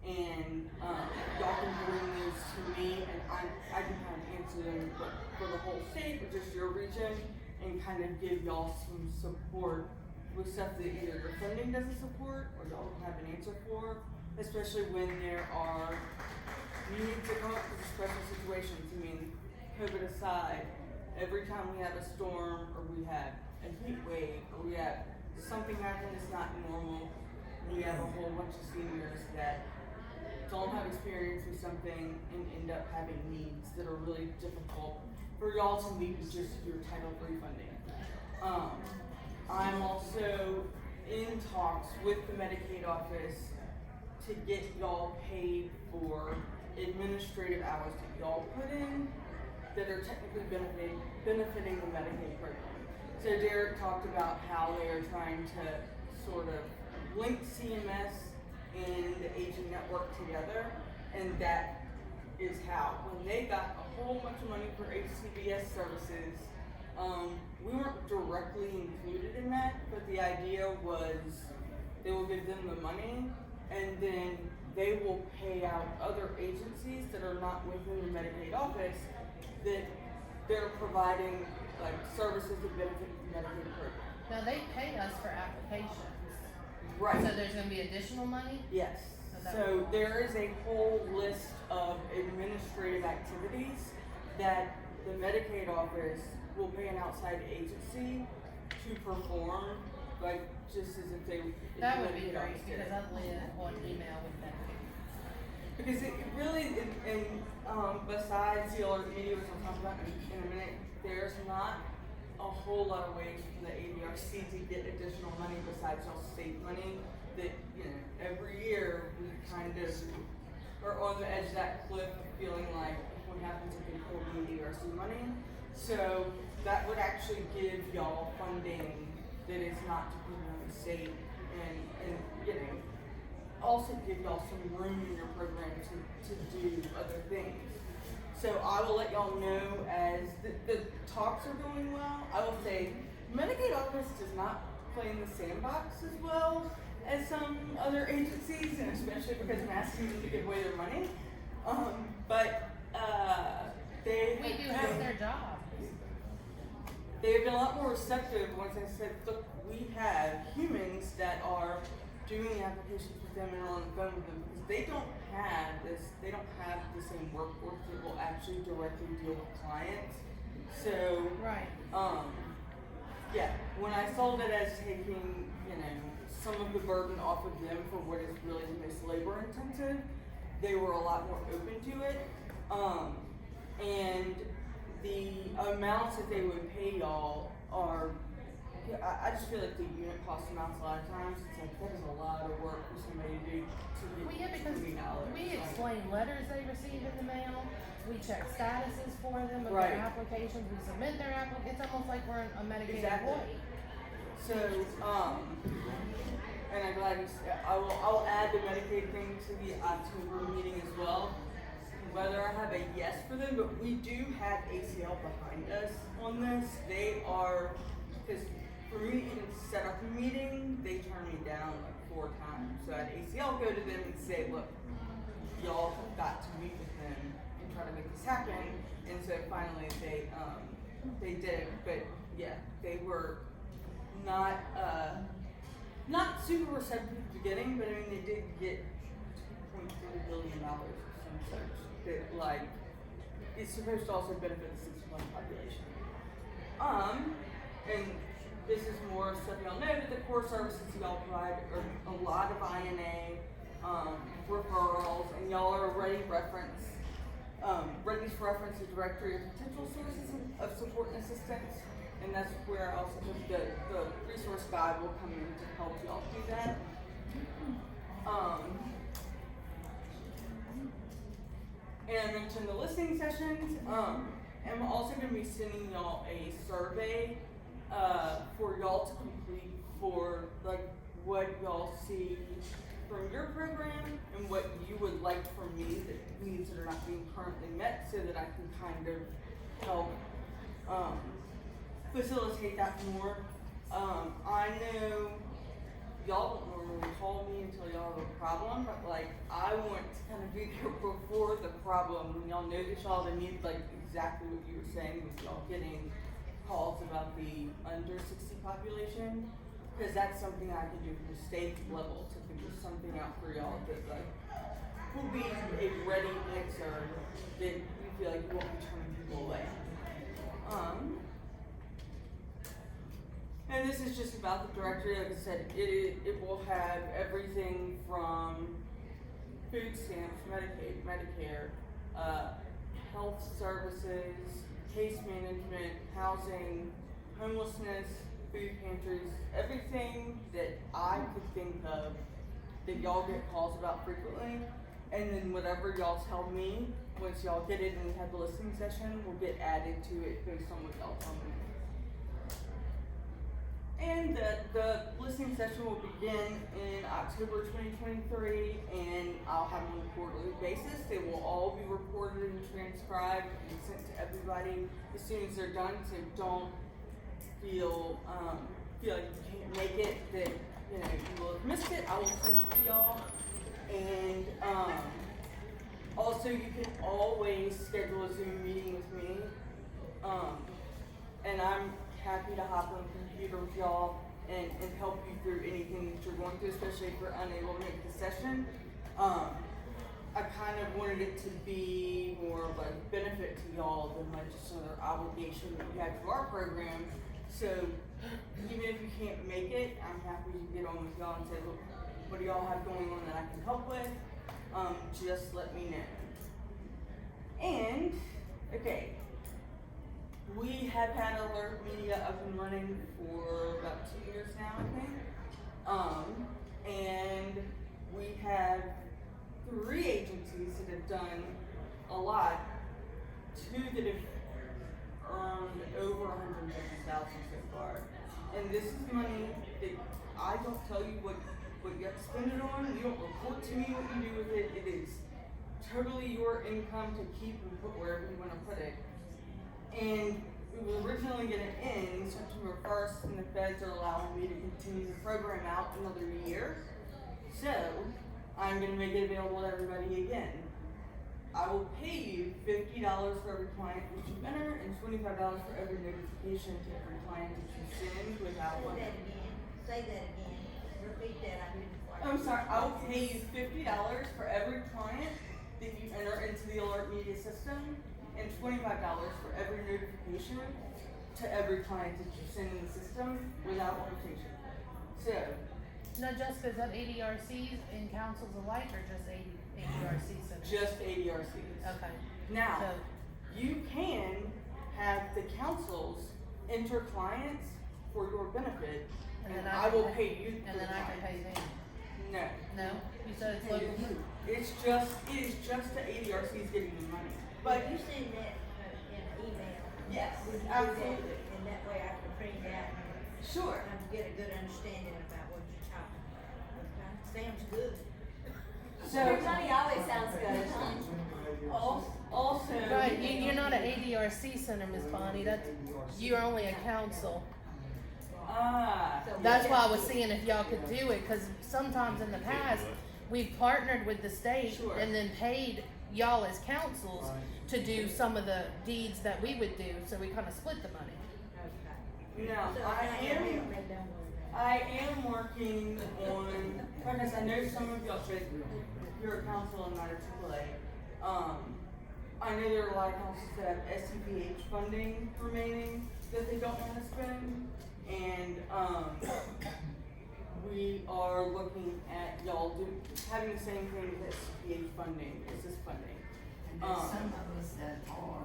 And y'all can bring those to me, and I can kind of answer them for the whole state, or just your region, and kind of give y'all some support with stuff that either your funding doesn't support or y'all don't have an answer for, especially when there are needs that come up with special situations. I mean, COVID aside, every time we have a storm or we have a heat wave or we have something happen that's not normal, we have a whole bunch of seniors that don't have experience with something and end up having needs that are really difficult for y'all to meet with just your Title III funding. I'm also in talks with the Medicaid office to get y'all paid for administrative hours that y'all put in that are technically benefiting the Medicaid program. So Derek talked about how they are trying to sort of link CMS and the aging network together, and that is how, when they got a whole bunch of money for HCBS services, we weren't directly included in that, but the idea was they will give them the money and then they will pay out other agencies that are not within the Medicaid office that they're providing like services that benefit the Medicaid program. Now they pay us for applications. Right. So there's gonna be additional money? Yes. that So would- there is a whole list of administrative activities that the Medicaid office will pay an outside agency to perform, like just as if they. if That the would be Medicaid great, office did because it. I live on email with them. Because it really, besides the other media, which I'll talk about in a minute, there's not a whole lot of ways for the ADRC to get additional money besides y'all state money. That, you know, every year we kind of are on the edge of that cliff, feeling like what happens if they pull the ADRC money. So that would actually give y'all funding that is not dependent on the state, and you know, also give y'all some room in your program to do other things. So I will let y'all know as the talks are going well. I will say Medicaid office does not play in the sandbox as well as some other agencies, and especially because I'm asking them to give away their money. But they We do have their job. they've been a lot more receptive once I said, look, we have humans that are doing applications with them and are on the phone with them, because they don't have the same workforce that will actually directly deal with clients. So, Right. yeah, when I sold it as taking, you know, some of the burden off of them for what is really the most labor intensive, they were a lot more open to it. And the amounts that they would pay y'all are, I just feel like the unit cost amounts a lot of times, it's like, that is a lot of work for somebody to do Well, yeah, to because get $20. we explain letters they receive in the mail, we check statuses for them of Right. their applications, we submit their it's almost like we're a Medicaid Exactly. employee. So, and I'm glad I'll add the Medicaid thing to the October meeting as well. Whether I have a yes for them, but we do have ACL behind us on this. They are, because for me to even set up a meeting, they turn me down like 4 times. So I had ACL go to them and say, look, y'all have got to meet with them and try to make this happen. And so finally they did it. But yeah, they were not super receptive at the beginning, but I mean, they did get $2.3 billion or some such that, like, it's supposed to also benefit the 61 population. And this is more stuff y'all know that the core services y'all provide are a lot of INA, referrals, and y'all are ready to reference a directory of potential sources of support and assistance. And that's where also the resource guide will come in to help y'all do that. And I mentioned the listening sessions. I'm also going to be sending y'all a survey for y'all to complete for like what y'all see from your program and what you would like from me, that needs that are not being currently met, so that I can kind of help facilitate that more. I know y'all don't normally call me until y'all have a problem, but like I want to kind of be there before the problem. When y'all notice y'all the need, like exactly what you were saying, with y'all getting calls about the under 60 population, because that's something I can do from the state level to figure something out for y'all that like will be a ready answer that you feel like you won't be turning people away. And this is just about the directory. Like I said, it will have everything from food stamps, Medicaid, Medicare, health services, case management, housing, homelessness, food pantries, everything that I could think of that y'all get calls about frequently. And then whatever y'all tell me, once y'all get it and we have the listening session, will get added to it based on what y'all tell me. And the listening session will begin in October 2023, and I'll have them on a quarterly basis. They will all be recorded and transcribed and sent to everybody as soon as they're done, so don't feel like you can't make it, that you will have missed it. I will send it to y'all. And also you can always schedule a Zoom meeting with me. And I'm happy to hop on the computer with y'all and help you through anything that you're going through, especially if you're unable to make the session. I kind of wanted it to be more of a benefit to y'all than like just another obligation that we have to our program. So even if you can't make it, I'm happy to get on with y'all and say, look, what do y'all have going on that I can help with? Just let me know. And, okay, we have had Alert Media up and running for about 2 years now, I think. And we have 3 agencies that have done a lot, 2 that have earned over $150,000 so far. And this is money that I don't tell you what you have to spend it on. You don't report to me what you do with it. It is totally your income to keep and put wherever you want to put it. And we were originally going to end September 1st, and the feds are allowing me to continue the program out another year. So I'm going to make it available to everybody again. I will pay you $50 for every client that you enter and $25 for every notification to every client that you send without one. Say that again. Repeat that. I didn't quite. I'm sorry, I will pay you $50 for every client that you enter into the Alert Media system and $25 for every notification to every client that you send in the system without limitation. So, Now, Jessica, is that ADRCs and councils alike, or just ADRC centers? just ADRCs. Okay. Now, So, you can have the councils enter clients for your benefit, And and then I I can will pay- pay you and for then the I can client. pay them. No. No? You said it's local. It is just the ADRCs getting the money. But But you send that in an email. Yes, Would you do absolutely. that? And that way I can print it out Sure. and get a good understanding about what you're talking about. Okay? Sounds good. Free money always sounds good, huh? Also. Right, you're not an ADRC center, Ms. Bonnie, you're only a council. That's why I was seeing if y'all could do it, cause sometimes in the past, we've partnered with the state Sure. and then paid y'all as councils to do some of the deeds that we would do, so we kinda split the money. Okay. Now, So I now you're am real, man, don't worry about it. I am working on, because I know some of y'all said you're a council and not a AAA. I I know there are a lot of councils that have SCBH funding remaining that they don't wanna spend, and, we are looking at y'all having the same thing with SCBH funding, assist funding. And there's some of us that are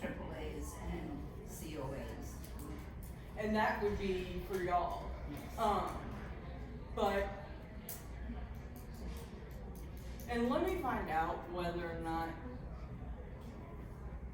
AAAs and COAs. And that would be for y'all. But, and let me find out whether or not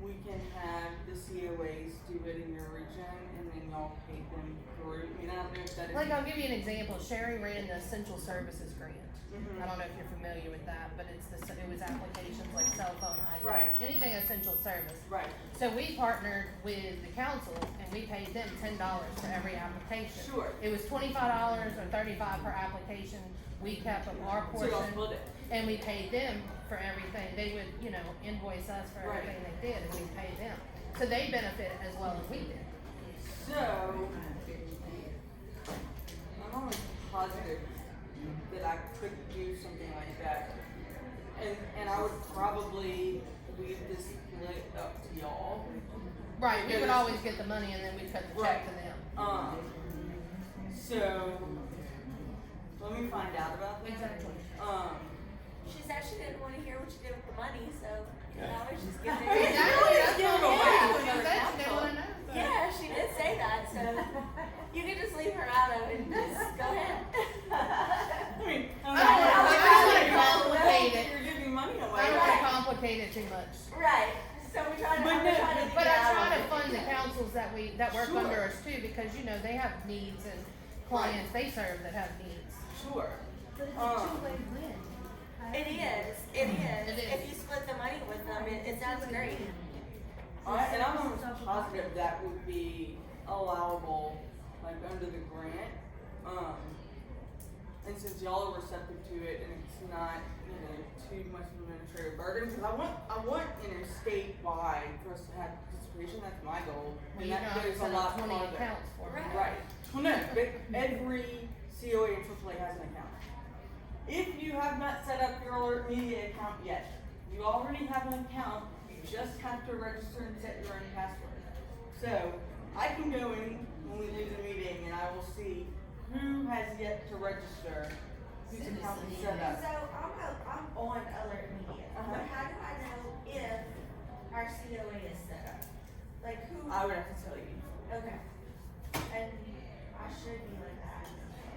we can have the COAs do it in your region and then y'all pay them through. I mean, I don't know if that is. Like, I'll give you an example. Sherry ran the Essential Services Grant. Mhm. I don't know if you're familiar with that, but it was applications like cell phone, iPads, Right. anything essential service. Right. So we partnered with the council and we paid them $10 for every application. Sure. It was $25 or $35 per application. We kept our So y'all portion split it. and we paid them for everything. They would, invoice us for Right. everything they did and we paid them. So they benefit as well as we did. So, I'm almost positive that I could do something like that. And I would probably leave this split up to y'all. Right, we would Because- always get the money and then we'd cut the check to them. So, let me find out about that. Exactly. She said she didn't wanna hear what you did with the money, so you can always just give it. Exactly, that's Give it what away I'm to saying. another She council. didn't wanna know, so. Yeah, she did say that, so you can just leave her out of it and just go ahead. I mean, I don't wanna complicate it. You're giving money away. I don't wanna complicate it too much. Right, so we try to, But I'm no, trying to leave But it I out try of to it. fund the councils that work Sure. under us too, because they have needs and clients they serve that have needs. Sure. But it's a two-way win. It is. It is. If you split the money with them, it sounds great. And I'm almost positive that would be allowable, like under the grant. And since y'all are receptive to it and it's not, too much of an administrative burden, because I want, statewide for us to have participation, that's my goal. Well, And you that got goes a 20 lot farther. accounts for me. Right. Well, no, but every COA and AAA has an account. If you have not set up your alert media account yet, you already have an account, you just have to register and set your own password. So, I can go in when we leave the meeting and I will see who has yet to register, whose account is set up. So I'm on Alert Media, but how do I know if our COA is set up? Like who? I would have to tell you. Okay. And I should be like that.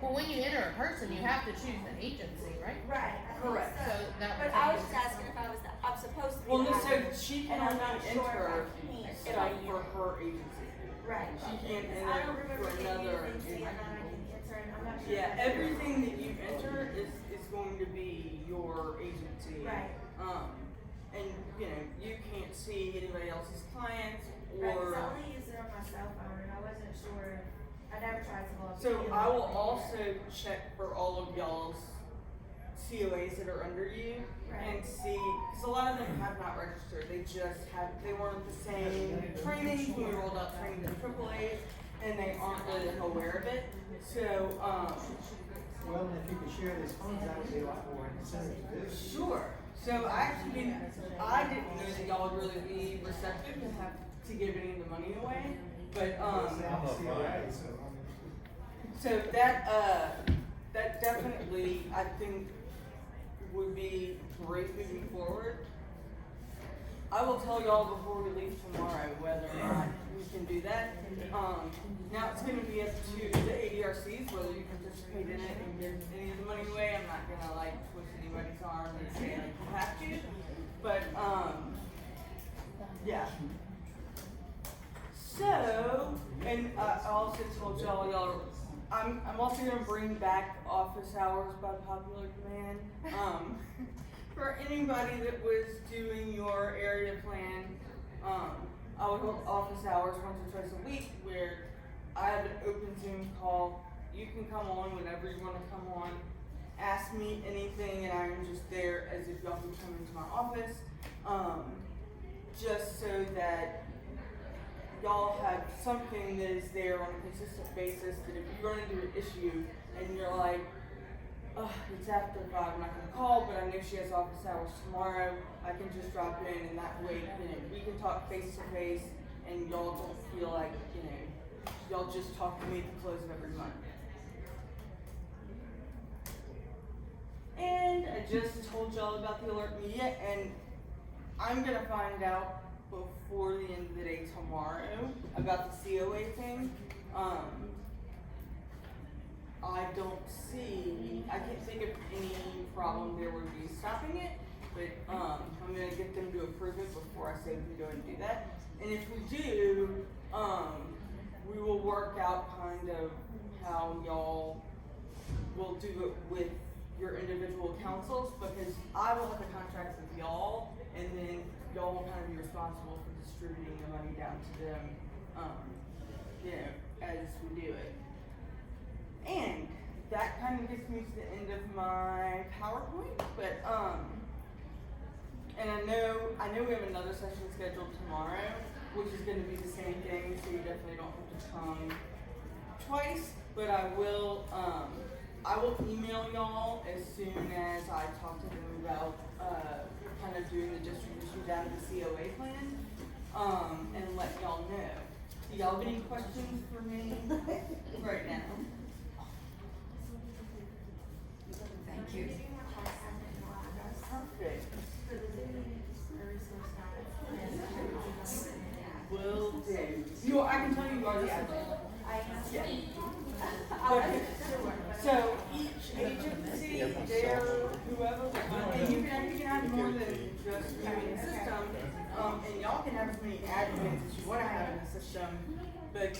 Well, when you enter a person, you have to choose the agency, right? Right. I think Correct. So that But would I take was just asking if I'm supposed to be. Well, no, that so way. she can And I'm only not sure if enter I can. stuff for her agency. Right. She can't I enter don't remember for another anything saying that I can enter, and I'm not sure. Yeah, if that's everything that you enter is going to be your agency. Right. And you can't see anybody else's clients Right, 'cause I or. only use it on my cell phone, and I wasn't sure. I never tried to log. So in. I will also check for all of y'all's COAs that are under you and see, because a lot of them have not registered. They weren't the same trainings when we rolled out training to AAA, and they aren't really aware of it. So, Well, and if you could share these funds, that would be a lot more incentive to do. sure. So I didn't know that y'all would really be receptive to giving the money away, but so that definitely I think would be great moving forward. I will tell y'all before we leave tomorrow whether or not we can do that. Now it's gonna be up to the ADRCs whether you participate in it and give any of the money away. I'm not gonna twist anybody's arm and say you have to. But yeah. So, and I also told y'all, I'm also gonna bring back office hours by popular demand. For anybody that was doing your area plan, I would hold office hours once or twice a week where I have an open Zoom call. You can come on whenever you wanna come on. Ask me anything and I'm just there as if y'all could come into my office. Just so that y'all have something that is there on a consistent basis that if you run into an issue and you're like, it's after 5, I'm not gonna call, but I know she has office hours tomorrow. I can just drop in, and that way, we can talk face to face, and y'all don't feel like, y'all just talk to me at the close of every month. And I just told y'all about the alert media, and I'm gonna find out before the end of the day tomorrow about the COA thing. I can't think of any problem there would be stopping it, but I'm gonna get them to approve it before I say we can go and do that. And if we do, we will work out kind of how y'all will do it with your individual councils, because I will have the contracts with y'all, and then y'all will kind of be responsible for distributing the money down to them, as we do it. And that kind of gets me to the end of my PowerPoint, but and I know we have another session scheduled tomorrow, which is going to be the same thing, so you definitely don't have to come twice. But I will email y'all as soon as I talk to them about kind of doing the distribution down to the COA plan, and let y'all know. Do y'all have any questions for me right now? Thank you. Perfect. Will do. I can tell you already have it. Yeah. Okay. So each agency, their whoever, and you can have more than just having a system, and y'all can have as many admins as you want to have in the system. But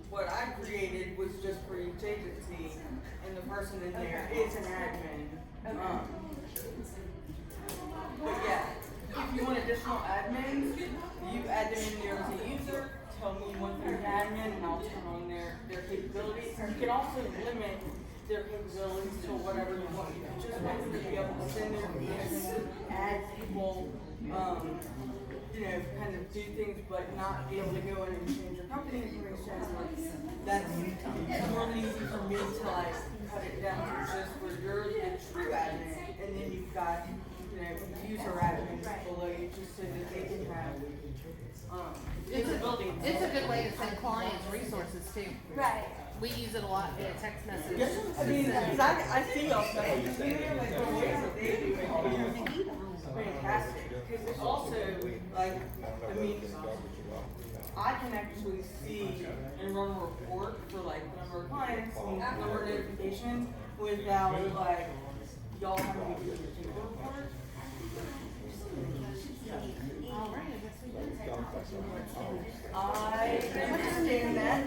what I created was just for each agency, and the person in there is an admin. But yeah, if you want additional admins, you add them in there as a user. Tell me what they're admin, and I'll turn on their capabilities. You can also limit their capabilities to whatever you want. You just want them to be able to send their information, add people, kind of do things, but not be able to go in and change your company information. That's more easy for me to cut it down to just where you're the true admin, and then you've got user admins below you, just so that they can have capabilities. It's a good way to send clients resources too. Right. We use it a lot via text message. Yes, I mean, because I see y'all stuff in there, like the way that they do it, fantastic. Because it's also, I can actually see and run a report for the number of clients and number of notifications without y'all having to do the particular report. I understand that.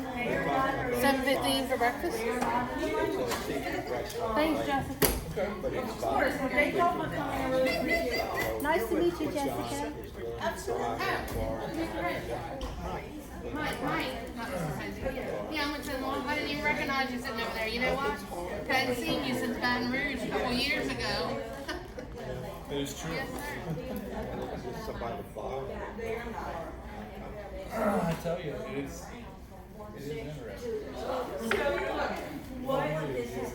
7:15 for breakfast. Thanks, Jessica. Of course, when they call for coming, I really appreciate it. Nice to meet you, Jessica. Absolutely. Mike. Yeah, I went to the mall. I didn't even recognize you sitting over there. You know why? I hadn't seen you since Baton Rouge a couple years ago. It is true. Yes, sir. Somebody to buy. I tell you, it is interesting. So, what is this?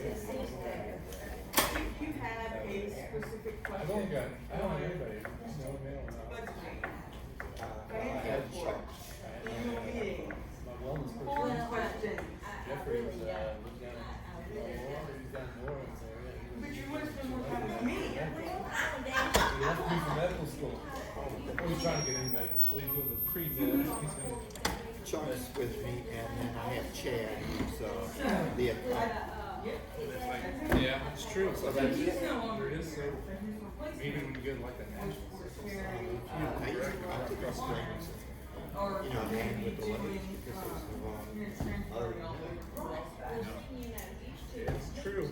If you have a specific question. I don't have anybody. No mail. Budgeting, financial report, annual meeting, My wellness person. board questions. Jeffrey was down in New Orleans area. But you want to spend more time with me. He left me for medical school. He's trying to get into medical school. He's doing the pre-med. He's going Chuck's with me, and then I have Chad, who's the yeah, it's true. So that is, there is so, maybe when you go to the national circle, I took our strings, and with the letters, because it was the wrong. it's true.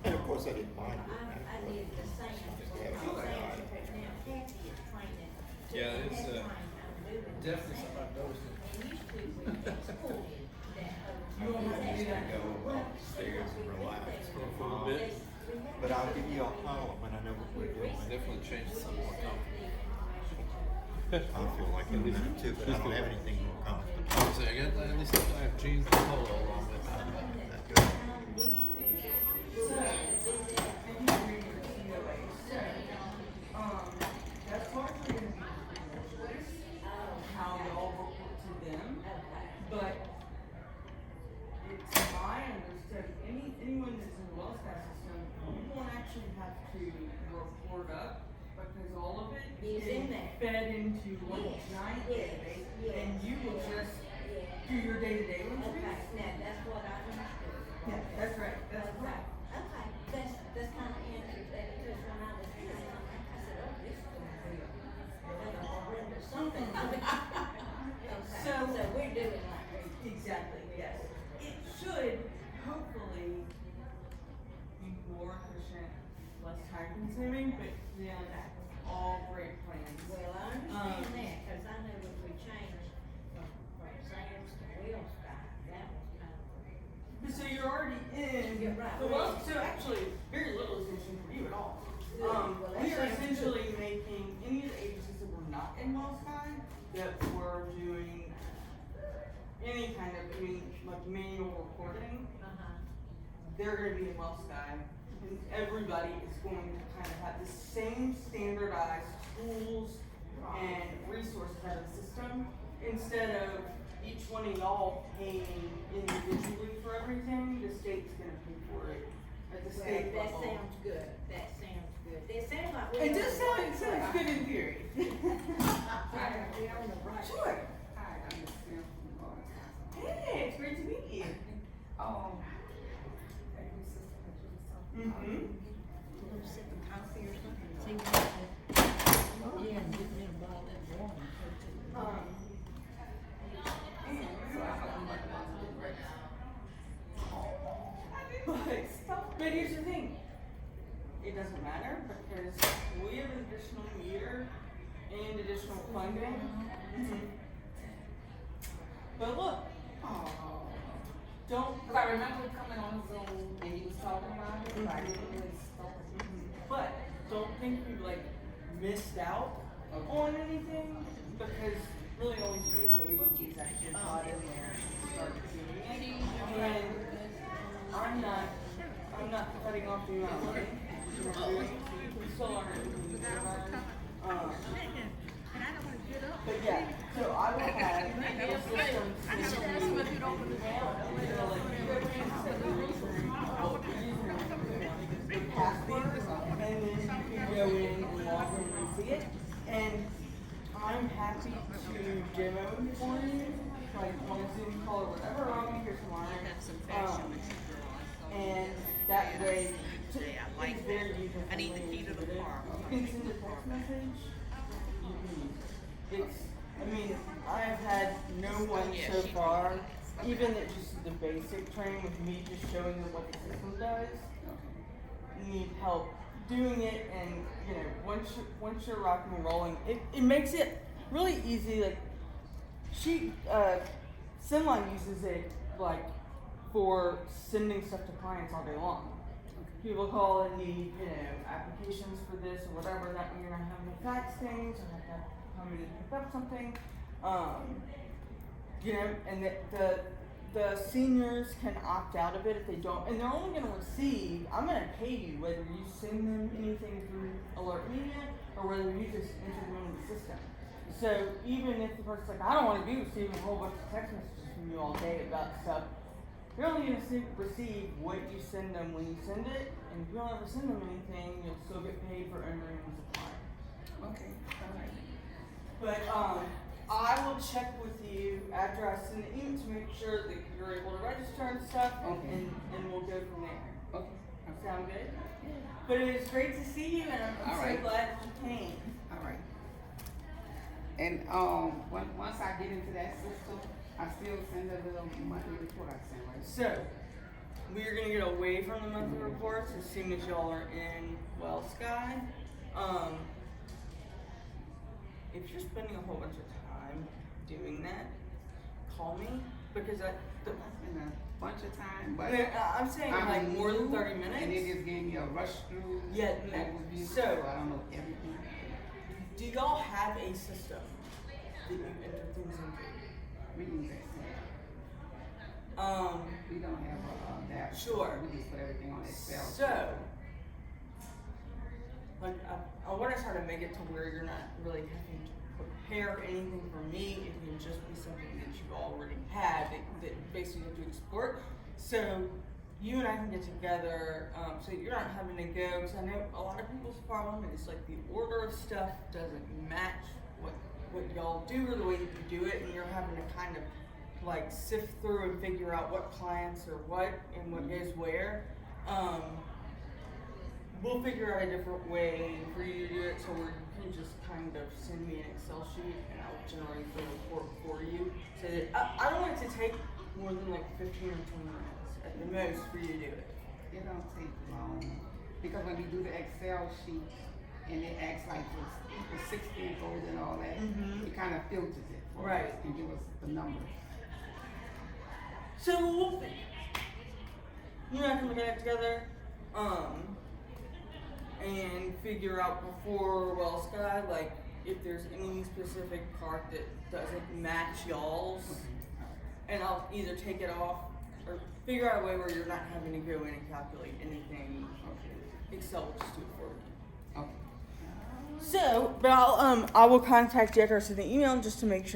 And of course, I didn't mind it. Yeah, it's definitely something I've noticed. I'm just gonna go upstairs and relax for a For a little bit. But I'll give you a holler when I know what we're doing. Definitely changes some more comfortable. I feel like it too, but I don't have anything more comfortable. So I got at least I have jeans and polo along with that. That good. report up because all of it Is in there. fed into one Yes, giant yes, database, yes, and you will yes, just yes. do your day-to-day Okay, entries. now that's what I understood. Yeah, that's right. That's Okay, right. okay, that's kind of interesting, because when I was hearing it, I said, oh, this is gonna be a horrendous something. Okay, So- so we're doing like. Exactly, yes. It should hopefully be more efficient, less time consuming, but then all great plans. Well, I understand that, cause I know if we changed from Sam's to Will's back, that was kind of. But so you're already in You're right. the well, so actually very little is interesting for you at all. Good. Well, that We are sounds essentially making any of the agencies that were not in WellSky that were doing any kind of, like manual reporting, they're gonna be in WellSky. And everybody is going to kind of have the same standardized tools and resources out of the system, instead of each one of y'all paying individually for everything. The state's gonna pay for it at the state Well, level. that sounds good, that sounds good, that sounds like. It does sound good in theory. We're on the right. Sure. Hi, I'm Miss Sam from the Bar. Hey, it's great to meet you. Mm-hmm. Sip of coffee or something, see what yeah, and get me a bottle of water. But here's the thing, it doesn't matter because we have an additional meter and additional funding. But look, don't. Cause I remember coming on Zoom and you was talking about it, but I didn't really start. But don't think we like missed out on anything, because really only few of the agencies actually got in there and started doing it. And I'm not cutting off the amount of money we're doing. We still aren't doing it. But yeah, so I will have a system to send you an email, and it'll let you go in and set the username, password, and then you can go in and log in and see it. And I'm happy to demo for you, like on a Zoom call or whatever, or I'll be here tomorrow. And that way, it's very user friendly. I need the key to the car. You can send a text message. You can use it. It's, I mean, I have had no one so far, even at just the basic training with me just showing them what the system does, need help doing it. And you know, once you're rocking and rolling, it makes it really easy. Like Simline uses it like for sending stuff to clients all day long. People call and need, you know, applications for this or whatever. That way you're not having to fax things or have to come in and pick up something. You know, and the seniors can opt out of it if they don't, and they're only going to receive. I'm going to pay you whether you send them anything through Alert Media or whether you just enter them into the system. So even if the person's like, I don't want to be receiving a whole bunch of text messages from you all day about stuff, you're only going to receive what you send them when you send it, and if you don't ever send them anything, you'll still get paid for entering the supply. Okay, alright. But I will check with you after I send the email to make sure that you're able to register and stuff, Okay. and we'll go from there. Okay. Sound good? But it was great to see you, and I'm so Alright. glad that you came. Alright. And, once I get into that system, I still send a little monthly report I send, right? So, we are gonna get away from the monthly reports as soon as y'all are in WellSky. If you're spending a whole bunch of time doing that, call me, because I spend a bunch of time, but I'm saying I'm like more than new, 30 minutes. And they just gave me a rush through. Yeah, no. overview, So- I don't know everything. Do y'all have a system that you enter things into? We use Excel. We don't have a that. Sure. We just put everything on Excel. So, like, I want to try to make it to where you're not really having to prepare anything for me. It can just be something that you already have that basically you have to export. So, you and I can get together, so you're not having to go, because I know a lot of people's problem is like the order of stuff doesn't match what y'all do or the way that you do it, and you're having to kind of like sift through and figure out what clients are what and what goes where. We'll figure out a different way for you to do it, so where you can just kind of send me an Excel sheet and I'll generate the report for you. So that I don't want it to take more than like 15 or 20 minutes at the most for you to do it. It don't take long, because when we do the Excel sheet, and it acts like the 16 code and all that, it kind of filters it for us Right. and give us the numbers. So we'll see. You and I can look at it together, and figure out before Well Sky, like if there's any specific part that doesn't match y'all's, and I'll either take it off or figure out a way where you're not having to go in and calculate anything. Excel will just do it for you. Okay. So, but I will contact you after I send the email just to make sure